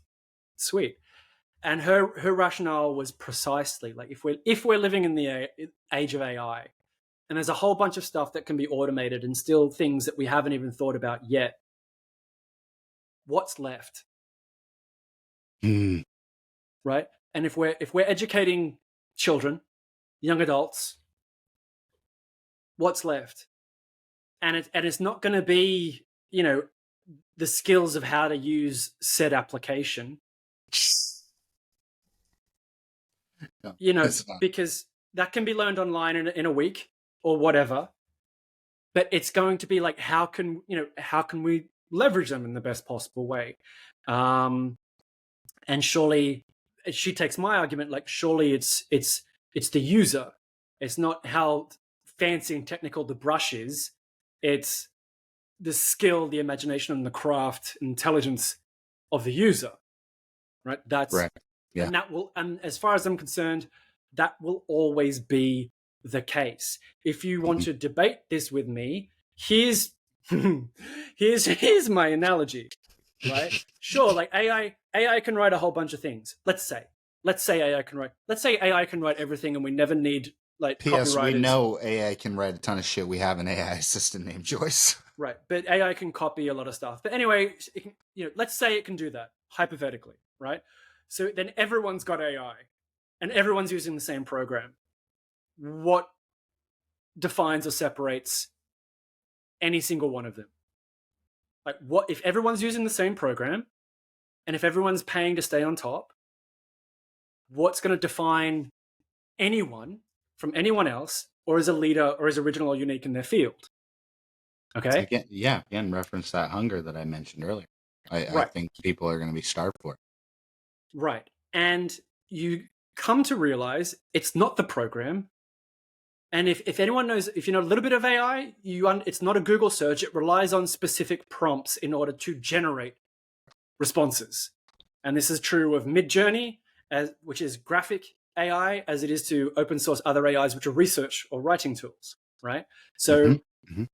Speaker 2: sweet. And her rationale was precisely if we're living in the age of AI, and there's a whole bunch of stuff that can be automated and still things that we haven't even thought about yet, what's left? Right? And if we're educating children, young adults, what's left? And it's not going to be, the skills of how to use said application.
Speaker 1: No,
Speaker 2: you know,
Speaker 1: it's not.
Speaker 2: because that can be learned online in a week or whatever. But it's going to be like, how can we leverage them in the best possible way? And surely, she takes my argument, like, surely it's the user. It's not how fancy and technical the brush is. It's the skill, the imagination, and the craft, intelligence of the user, right?
Speaker 1: Right. Yeah.
Speaker 2: And as far as I'm concerned, that will always be the case. If you want
Speaker 1: Mhm.
Speaker 2: to debate this with me, here's here's my analogy, right? Sure, like AI can write a whole bunch of things. Let's say AI can write everything, and we never need like
Speaker 1: P.S. We
Speaker 2: copywriters.
Speaker 1: know AI can write a ton of shit. We have an AI assistant named Joyce.
Speaker 2: Right, but AI can copy a lot of stuff. But anyway, let's say it can do that hypothetically, right? So then everyone's got AI, and everyone's using the same program. What defines or separates any single one of them? Like, what if everyone's using the same program, and if everyone's paying to stay on top? What's going to define anyone from anyone else, or as a leader, or as original or unique in their field? Okay,
Speaker 1: Again, reference that hunger that I mentioned earlier. I
Speaker 2: right.
Speaker 1: think people are going to be starved for it.
Speaker 2: Right. And you come to realize it's not the program. And if anyone knows, if you know a little bit of AI, it's not a Google search. It relies on specific prompts in order to generate responses. And this is true of Midjourney, which is graphic AI, as it is to open source other AIs, which are research or writing tools, right?
Speaker 1: Mm-hmm.
Speaker 2: So
Speaker 1: Mm-hmm.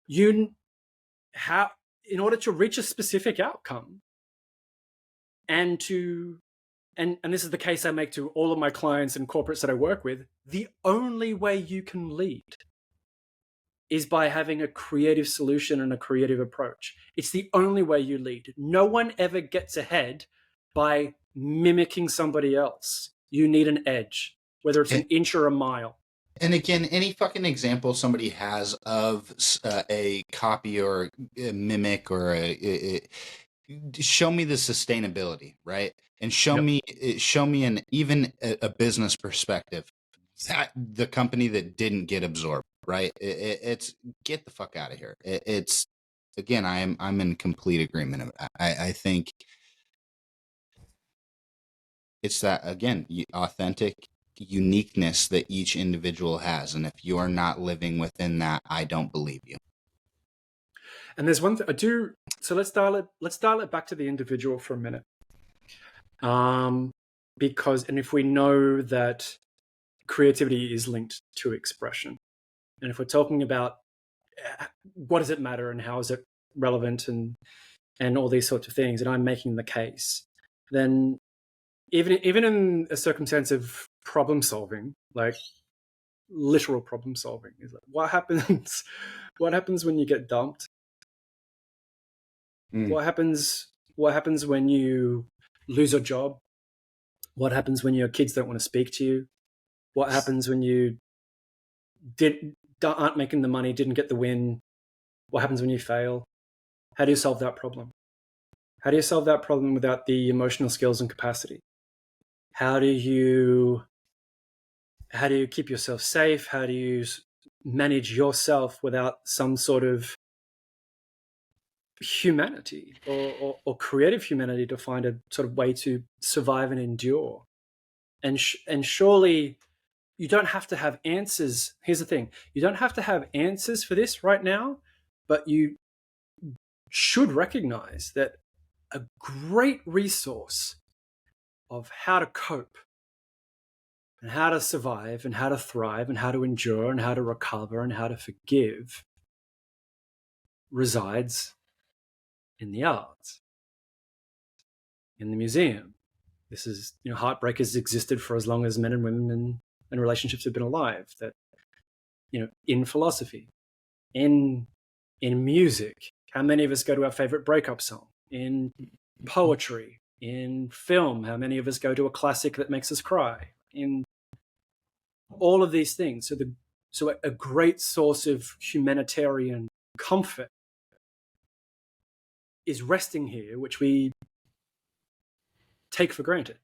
Speaker 2: you how in order to reach a specific outcome, and to and this is the case I make to all of my clients and corporates that I work with, the only way you can lead is by having a creative solution and a creative approach. It's the only way you lead. No one ever gets ahead by mimicking somebody else. You need an edge, whether it's an inch or a mile.
Speaker 1: And again, any fucking example somebody has of a copy or a mimic or show me the sustainability, right? And
Speaker 2: Yep.
Speaker 1: show me an even a business perspective that the company that didn't get absorbed, right? It's get the fuck out of here. It's again, I'm in complete agreement. I think it's that again authentic uniqueness that each individual has, and if you're not living within that, I don't believe you.
Speaker 2: And there's one thing I do. So let's dial it back to the individual for a minute. Because if we know that creativity is linked to expression, and if we're talking about what does it matter and how is it relevant, and all these sorts of things, and I'm making the case, then even in a circumstance of problem solving, like literal problem solving, is like, what happens? What happens when you get dumped?
Speaker 1: Mm.
Speaker 2: What happens? What happens when you lose your job? What happens when your kids don't want to speak to you? What happens when you aren't making the money, didn't get the win? What happens when you fail? How do you solve that problem? How do you solve that problem without the emotional skills and capacity? How do you keep yourself safe? How do you manage yourself without some sort of humanity, or creative humanity, to find a sort of way to survive and endure? And surely you don't have to have answers. Here's the thing: you don't have to have answers for this right now, but you should recognize that a great resource of how to cope and how to survive and how to thrive and how to endure and how to recover and how to forgive resides in the arts, in the museum. This is, heartbreak has existed for as long as men and women and relationships have been alive. That, in philosophy, in music, how many of us go to our favorite breakup song? In poetry, in film, how many of us go to a classic that makes us cry? In all of these things. So a great source of humanitarian comfort is resting here, which we take for granted.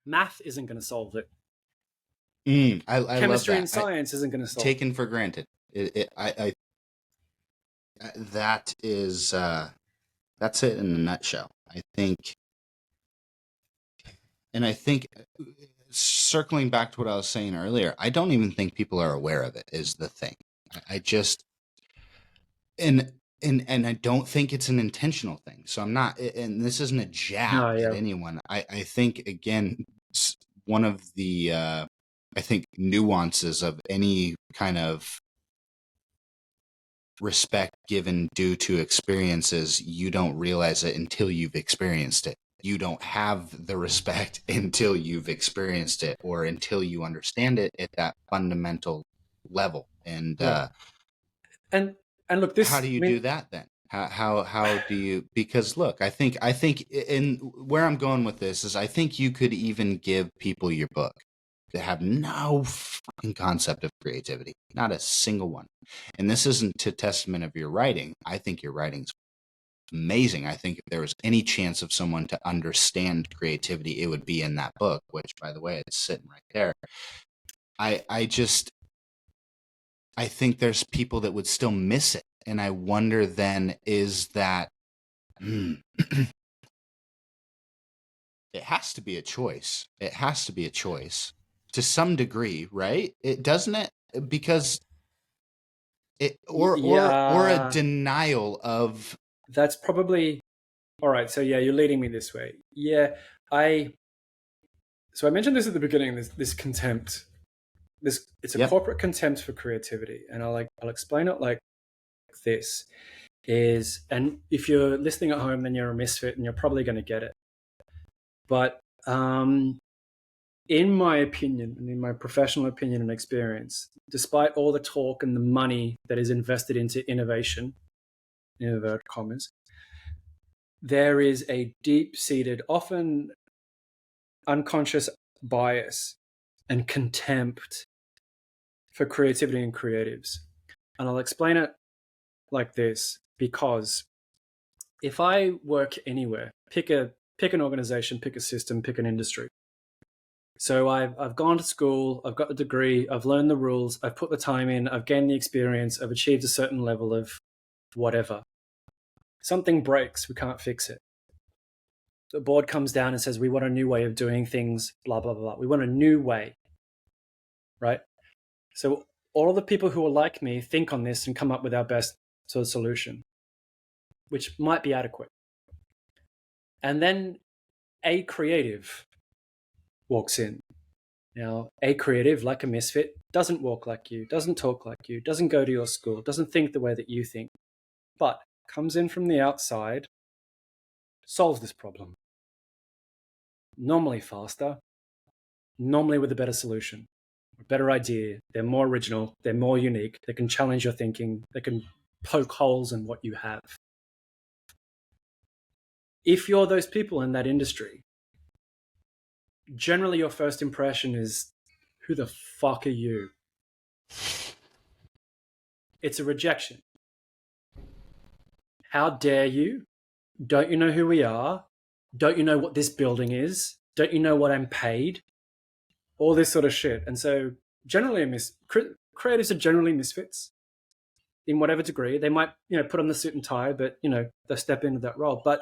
Speaker 2: Math isn't going to solve it.
Speaker 1: I love
Speaker 2: Chemistry
Speaker 1: that.
Speaker 2: and science isn't going to solve it.
Speaker 1: Taken for granted. That is that's it in a nutshell. I think circling back to what I was saying earlier, I don't even think people are aware of it. Is the thing. I just and and I don't think it's an intentional thing. So I'm not, and this isn't a jab
Speaker 2: Oh,
Speaker 1: at
Speaker 2: yeah.
Speaker 1: anyone. I think again, one of the I think nuances of any kind of respect given due to experiences, you don't realize it until you've experienced it. You don't have the respect until you've experienced it or until you understand it at that fundamental level. And
Speaker 2: Yeah. And look,
Speaker 1: how
Speaker 2: this,
Speaker 1: do
Speaker 2: I
Speaker 1: you
Speaker 2: mean,
Speaker 1: do that then? How do you, because look, I think in where I'm going with this is I think you could even give people your book that have no fucking concept of creativity, not a single one. And this isn't to testament of your writing. I think your writing's amazing. I think if there was any chance of someone to understand creativity, it would be in that book, which by the way, it's sitting right there. I just I think there's people that would still miss it. And I wonder then, is that it has to be a choice. It has to be a choice to some degree, right? It doesn't it? Because it or a
Speaker 2: yeah,
Speaker 1: denial of
Speaker 2: that's probably, all right. So yeah, you're leading me this way. Yeah, I, so I mentioned this at the beginning, this contempt, it's a
Speaker 1: yep,
Speaker 2: corporate contempt for creativity. And I'll explain it like this is, and if you're listening at home, then you're a misfit and you're probably going to get it. But in my opinion, and in my professional opinion and experience, despite all the talk and the money that is invested into innovation, in inverted commas, there is a deep-seated, often unconscious bias and contempt for creativity and creatives. And I'll explain it like this, because if I work anywhere, pick an organization, pick a system, pick an industry. So I've gone to school, I've got the degree, I've learned the rules, I've put the time in, I've gained the experience, I've achieved a certain level of whatever. Something breaks, we can't fix it. The board comes down and says, we want a new way of doing things, blah, blah, blah. We want a new way, right? So all of the people who are like me think on this and come up with our best sort of solution, which might be adequate. And then a creative walks in. Now, a creative, like a misfit, doesn't walk like you, doesn't talk like you, doesn't go to your school, doesn't think the way that you think, but comes in from the outside, solves this problem. Normally faster, normally with a better solution, a better idea. They're more original, they're more unique, they can challenge your thinking, they can poke holes in what you have. If you're those people in that industry, generally your first impression is, who the fuck are you? It's a rejection. How dare you? Don't you know who we are? Don't you know what this building is? Don't you know what I'm paid? All this sort of shit. And so generally creatives are generally misfits in whatever degree. They might, put on the suit and tie, but, they'll step into that role. But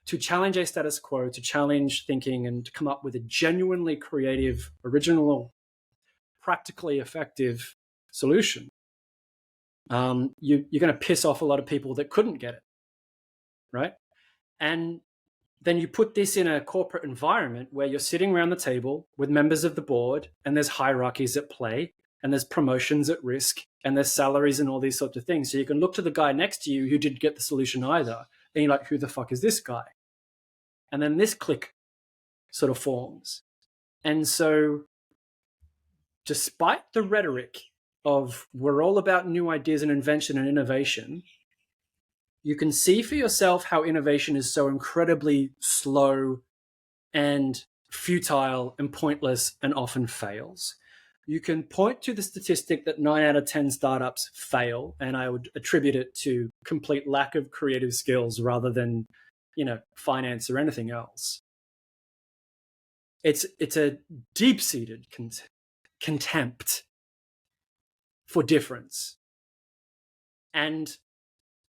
Speaker 2: to challenge a status quo, to challenge thinking and to come up with a genuinely creative, original, practically effective solution, you're going to piss off a lot of people that couldn't get it, right? And then you put this in a corporate environment where you're sitting around the table with members of the board and there's hierarchies at play and there's promotions at risk and there's salaries and all these sorts of things. So you can look to the guy next to you who didn't get the solution either. And you're like, who the fuck is this guy? And then this clique sort of forms. And so despite the rhetoric of we're all about new ideas and invention and innovation, you can see for yourself how innovation is so incredibly slow and futile and pointless and often fails. You can point to the statistic that 9 out of 10 startups fail, and I would attribute it to complete lack of creative skills rather than, finance or anything else. It's a deep-seated contempt for difference. And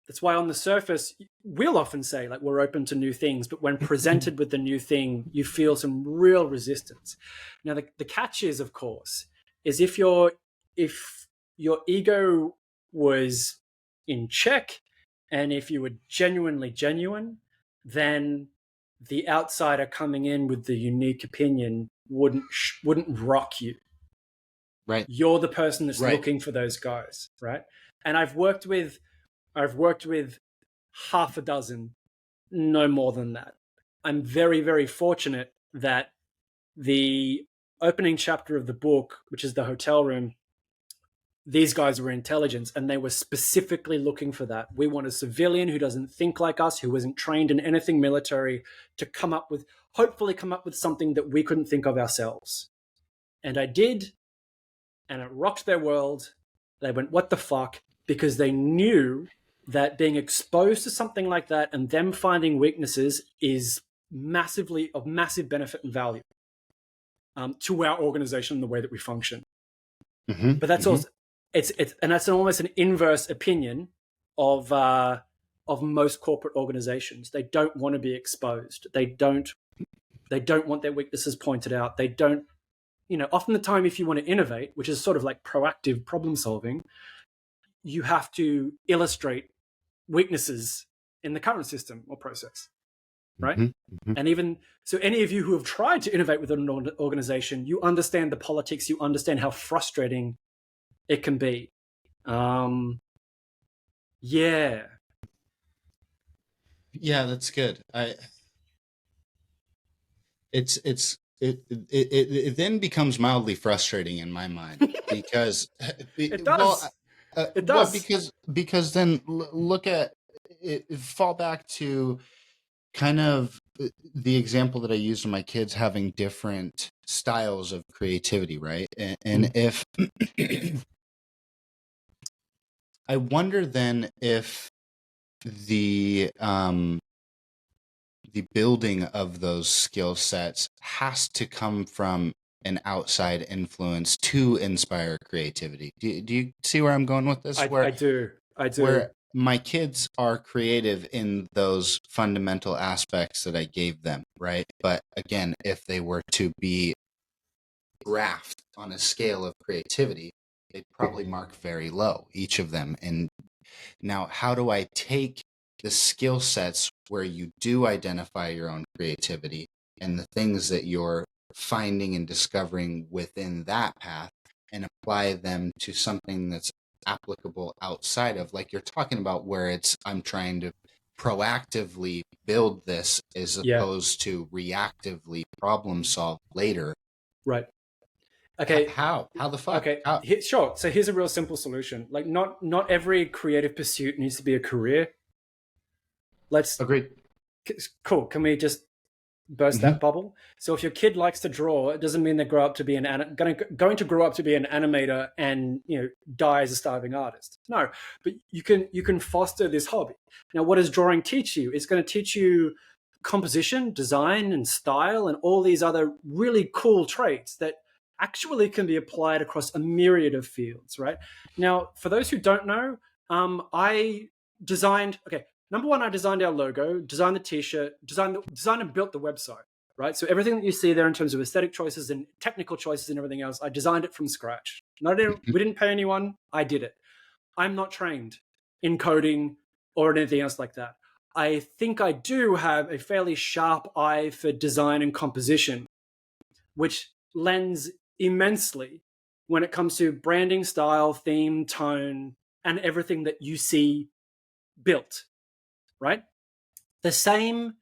Speaker 2: that's why on the surface, we'll often say like we're open to new things, but when presented with the new thing, you feel some real resistance. Now, the catch is, of course, is if your ego was in check and if you were genuinely genuine, then the outsider coming in with the unique opinion wouldn't rock you.
Speaker 1: Right.
Speaker 2: You're the person that's
Speaker 1: Right.
Speaker 2: looking for those guys, right? And I've worked with half a dozen, no more than that. I'm very, very fortunate that the opening chapter of the book, which is the hotel room, these guys were intelligence and they were specifically looking for that. We want a civilian who doesn't think like us, who isn't trained in anything military, to hopefully come up with something that we couldn't think of ourselves. And I did, and it rocked their world. They went, what the fuck? Because they knew that being exposed to something like that and them finding weaknesses is of massive benefit and value to our organization and the way that we function.
Speaker 1: Mm-hmm.
Speaker 2: But that's also and that's almost an inverse opinion of most corporate organizations. They don't want to be exposed. They don't want their weaknesses pointed out. They don't, often the time if you want to innovate, which is sort of like proactive problem solving, you have to illustrate weaknesses in the current system or process, right?
Speaker 1: Mm-hmm.
Speaker 2: And even so, any of you who have tried to innovate with an organization, you understand the politics, you understand how frustrating it can be. Yeah,
Speaker 1: That's good. It then becomes mildly frustrating in my mind because
Speaker 2: it does. It
Speaker 1: well,
Speaker 2: does.
Speaker 1: because then look at it, fall back to kind of the example that I used of my kids having different styles of creativity, right? And if I wonder then if the building of those skill sets has to come from an outside influence to inspire creativity. Do you see where I'm going with this?
Speaker 2: I do.
Speaker 1: Where my kids are creative in those fundamental aspects that I gave them, right? But again, if they were to be graphed on a scale of creativity, they'd probably mark very low, each of them. And now, how do I take the skill sets where you do identify your own creativity and the things that you're finding and discovering within that path and apply them to something that's applicable outside of, like you're talking about, where I'm trying to proactively build this as opposed to reactively problem solve later.
Speaker 2: Right. Okay.
Speaker 1: How the fuck?
Speaker 2: Okay. Sure. So here's a real simple solution. Like not every creative pursuit needs to be a career.
Speaker 1: Agreed.
Speaker 2: Cool. Can we just burst that bubble? So if your kid likes to draw, it doesn't mean they grow up to be going to grow up to be an animator and die as a starving artist. No, but you can foster this hobby. Now, what does drawing teach you? It's going to teach you composition, design, and style, and all these other really cool traits that actually can be applied across a myriad of fields. Right now, for those who don't know, I designed. Okay, number one, I designed our logo, designed the T-shirt, designed and built the website, right? So everything that you see there in terms of aesthetic choices and technical choices and everything else, I designed it from scratch. We didn't pay anyone. I did it. I'm not trained in coding or anything else like that. I think I do have a fairly sharp eye for design and composition, which lends immensely when it comes to branding, style, theme, tone, and everything that you see built. Right? The same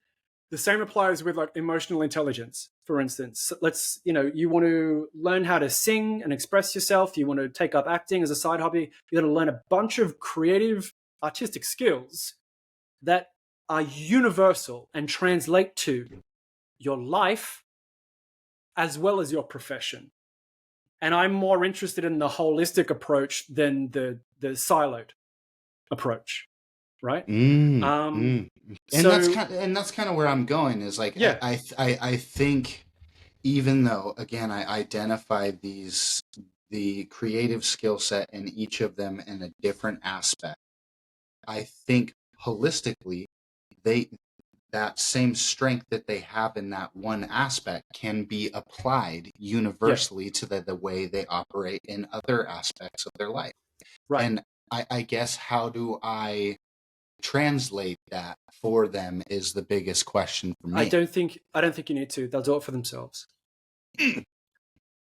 Speaker 2: applies with like emotional intelligence, for instance. You want to learn how to sing and express yourself. You want to take up acting as a side hobby. You're going to learn a bunch of creative, artistic skills that are universal and translate to your life as well as your profession. And I'm more interested in the holistic approach than the siloed approach. Right.
Speaker 1: And that's kind of where I'm going is like, I think even though, again, I identify the creative skill set in each of them in a different aspect, I think holistically, they that same strength that they have in that one aspect can be applied
Speaker 2: Yeah,
Speaker 1: universally to the way they operate in other aspects of their life.
Speaker 2: right.
Speaker 1: And I guess, how do I translate that for them is the biggest question for me.
Speaker 2: I don't think you need to. They'll do it for themselves.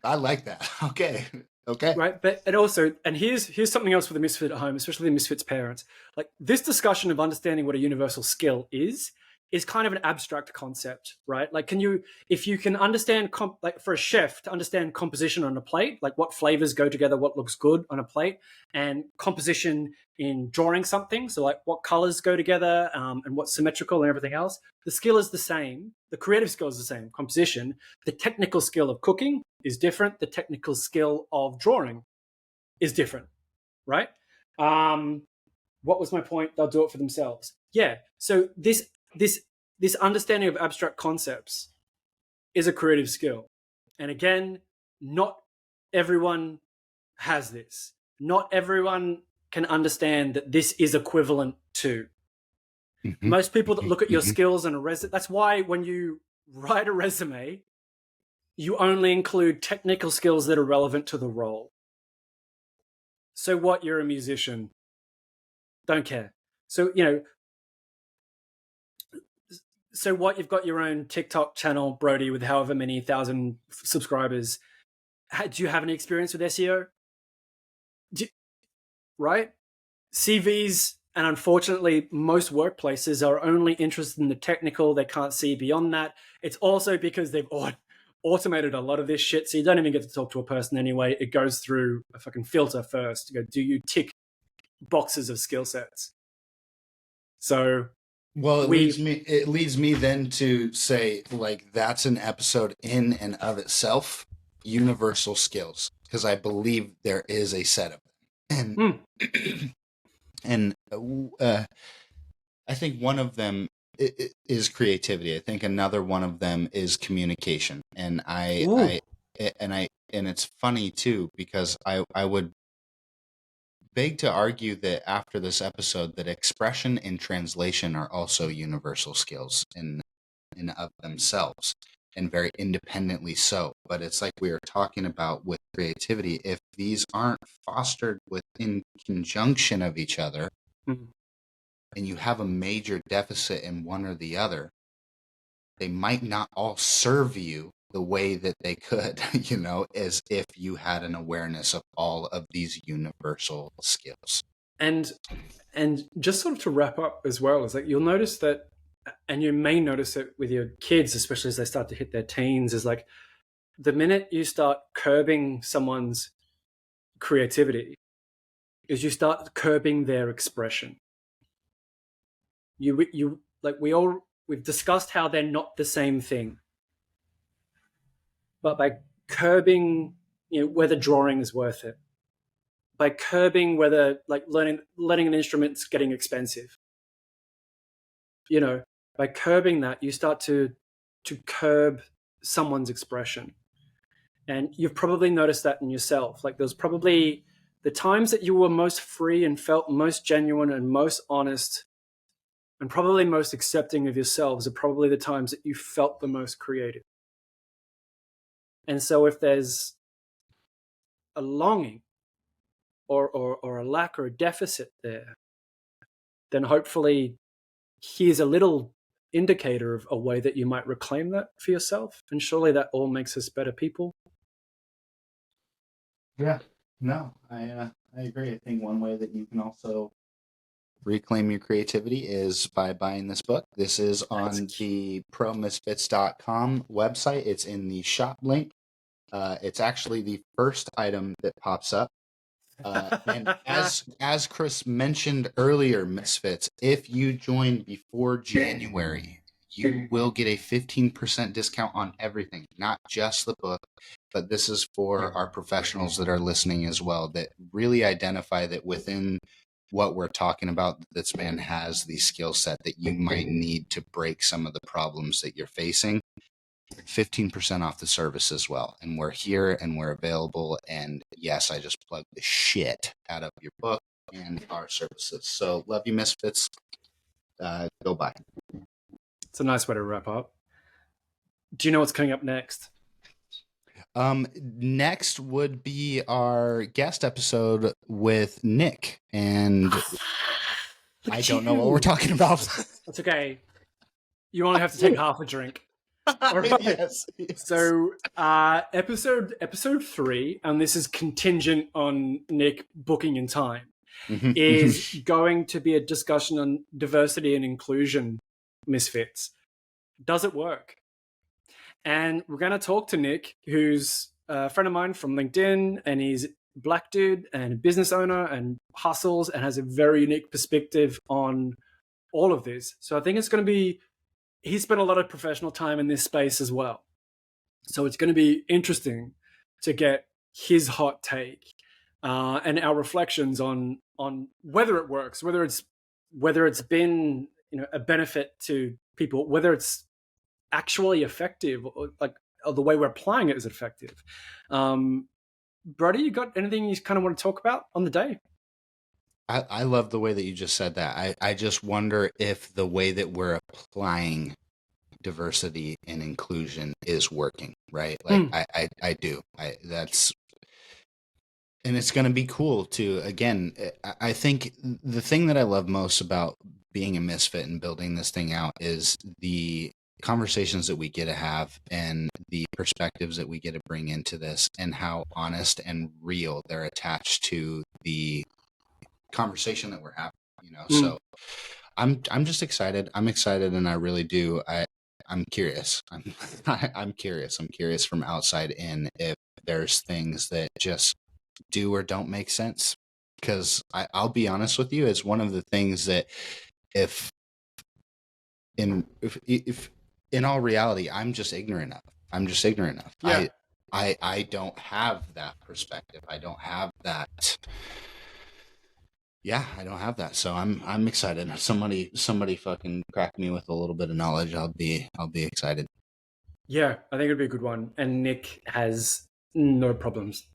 Speaker 1: I like that. Okay. Okay.
Speaker 2: Right, but and also, and here's something else for the misfit at home, especially the misfits parents. Like this discussion of understanding what a universal skill is kind of an abstract concept, right? Like, if you can understand, like for a chef to understand composition on a plate, like what flavors go together, what looks good on a plate, and composition in drawing something, so like what colors go together, and what's symmetrical and everything else. The skill is the same. The creative skill is the same. Composition. The technical skill of cooking is different. The technical skill of drawing is different, right? What was my point? They'll do it for themselves. Yeah. So this understanding of abstract concepts is a creative skill, and again, not everyone has this. Not everyone can understand that this is equivalent to.
Speaker 1: Mm-hmm.
Speaker 2: Most people that look at your
Speaker 1: Mm-hmm.
Speaker 2: skills and a resume. That's why when you write a resume, you only include technical skills that are relevant to the role. So what? You're a musician. Don't care. So, so what? You've got your own TikTok channel, Broedy, with however many thousand subscribers. Do you have any experience with SEO? Right? CVs, and unfortunately, most workplaces are only interested in the technical. They can't see beyond that. It's also because they've automated a lot of this shit, so you don't even get to talk to a person anyway. It goes through a fucking filter first to go, do you tick boxes of skill sets? So
Speaker 1: Well,
Speaker 2: we
Speaker 1: it leads me then to say, like, that's an episode in and of itself, universal skills, because I believe there is a set of them.
Speaker 2: mm,
Speaker 1: And I think one of them is creativity. I think another one of them is communication. And
Speaker 2: ooh,
Speaker 1: and it's funny too, because I would beg to argue that after this episode, that expression and translation are also universal skills in of themselves, and very independently so. But it's like we were talking about with creativity, if these aren't fostered within conjunction of each other,
Speaker 2: mm.
Speaker 1: and you have a major deficit in one or the other, they might not all serve you the way that they could, as if you had an awareness of all of these universal skills.
Speaker 2: and just sort of to wrap up as well, is like you'll notice that, and you may notice it with your kids, especially as they start to hit their teens, is like the minute you start curbing someone's creativity, is you start curbing their expression. You like we've discussed how they're not the same thing, but by curbing, whether drawing is worth it, by curbing whether like letting an instrument's getting expensive, you know, by curbing that, you start to curb someone's expression. And you've probably noticed that in yourself. Like there's probably the times that you were most free and felt most genuine and most honest and probably most accepting of yourselves are probably the times that you felt the most creative. And so if there's a longing or a lack or a deficit there, then hopefully here's a little indicator of a way that you might reclaim that for yourself. And surely that all makes us better people.
Speaker 1: Yeah, no, I agree. I think one way that you can also reclaim your creativity is by buying this book. This is on the promisfits.com website. It's in the shop link. It's actually the first item that pops up. And as Chris mentioned earlier, Misfits, if you join before January, you will get a 15% discount on everything, not just the book, but this is for our professionals that are listening as well, that really identify that within what we're talking about, this man has the skill set that you might need to break some of the problems that you're facing. 15% off the service as well. And we're here and we're available. And yes, I just plugged the shit out of your book and our services. So love you, Misfits. Go buy.
Speaker 2: It's a nice way to wrap up. Do you know what's coming up next?
Speaker 1: Next would be our guest episode with Nick, and I don't know what we're talking about.
Speaker 2: That's okay. You only have to take half a drink. All right.
Speaker 1: Yes.
Speaker 2: So, episode 3, and this is contingent on Nick booking in time, is going to be a discussion on diversity and inclusion misfits. Does it work? And we're going to talk to Nick, who's a friend of mine from LinkedIn, and he's a black dude and a business owner and hustles and has a very unique perspective on all of this. So I think it's going to be, he spent a lot of professional time in this space as well. So it's going to be interesting to get his hot take and our reflections on whether it works, whether it's been, you know, a benefit to people, whether it's actually effective, or the way we're applying it is effective. Broedy, you got anything you kind of want to talk about on the day?
Speaker 1: I love the way that you just said that. I just wonder if the way that we're applying diversity and inclusion is working, right? Like I do. That's, and it's going to be cool to, again, I think the thing that I love most about being a misfit and building this thing out is the conversations that we get to have and the perspectives that we get to bring into this, and how honest and real they're attached to the conversation that we're having, you know. So I'm just excited. I'm excited, and I really do. I'm curious. I'm curious. I'm curious from outside in if there's things that just do or don't make sense. Because I'll be honest with you, it's one of the things that if in all reality, I'm just ignorant of. Yeah. I don't have that perspective. I don't have that. Yeah, I don't have that. So I'm excited. Somebody fucking crack me with a little bit of knowledge. I'll be excited.
Speaker 2: Yeah, I think it'd be a good one. And Nick has no problems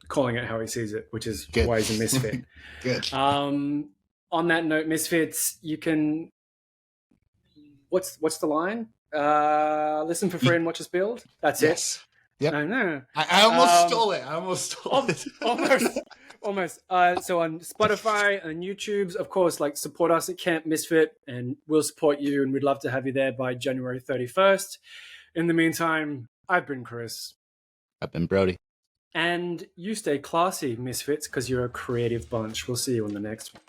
Speaker 2: calling it how he sees it, which is
Speaker 1: Good.
Speaker 2: why he's a misfit.
Speaker 1: Good.
Speaker 2: On that note, misfits, you can. What's the line? Listen for free and watch us build. That's
Speaker 1: yes.
Speaker 2: it.
Speaker 1: Yep.
Speaker 2: I
Speaker 1: almost stole it. I almost stole it.
Speaker 2: Almost. So on Spotify and YouTube's, of course, like, support us at Camp Misfit, and we'll support you, and we'd love to have you there by January 31st. In the meantime, I've been Chris.
Speaker 1: I've been Broedy.
Speaker 2: And you stay classy, Misfits, because you're a creative bunch. We'll see you on the next one.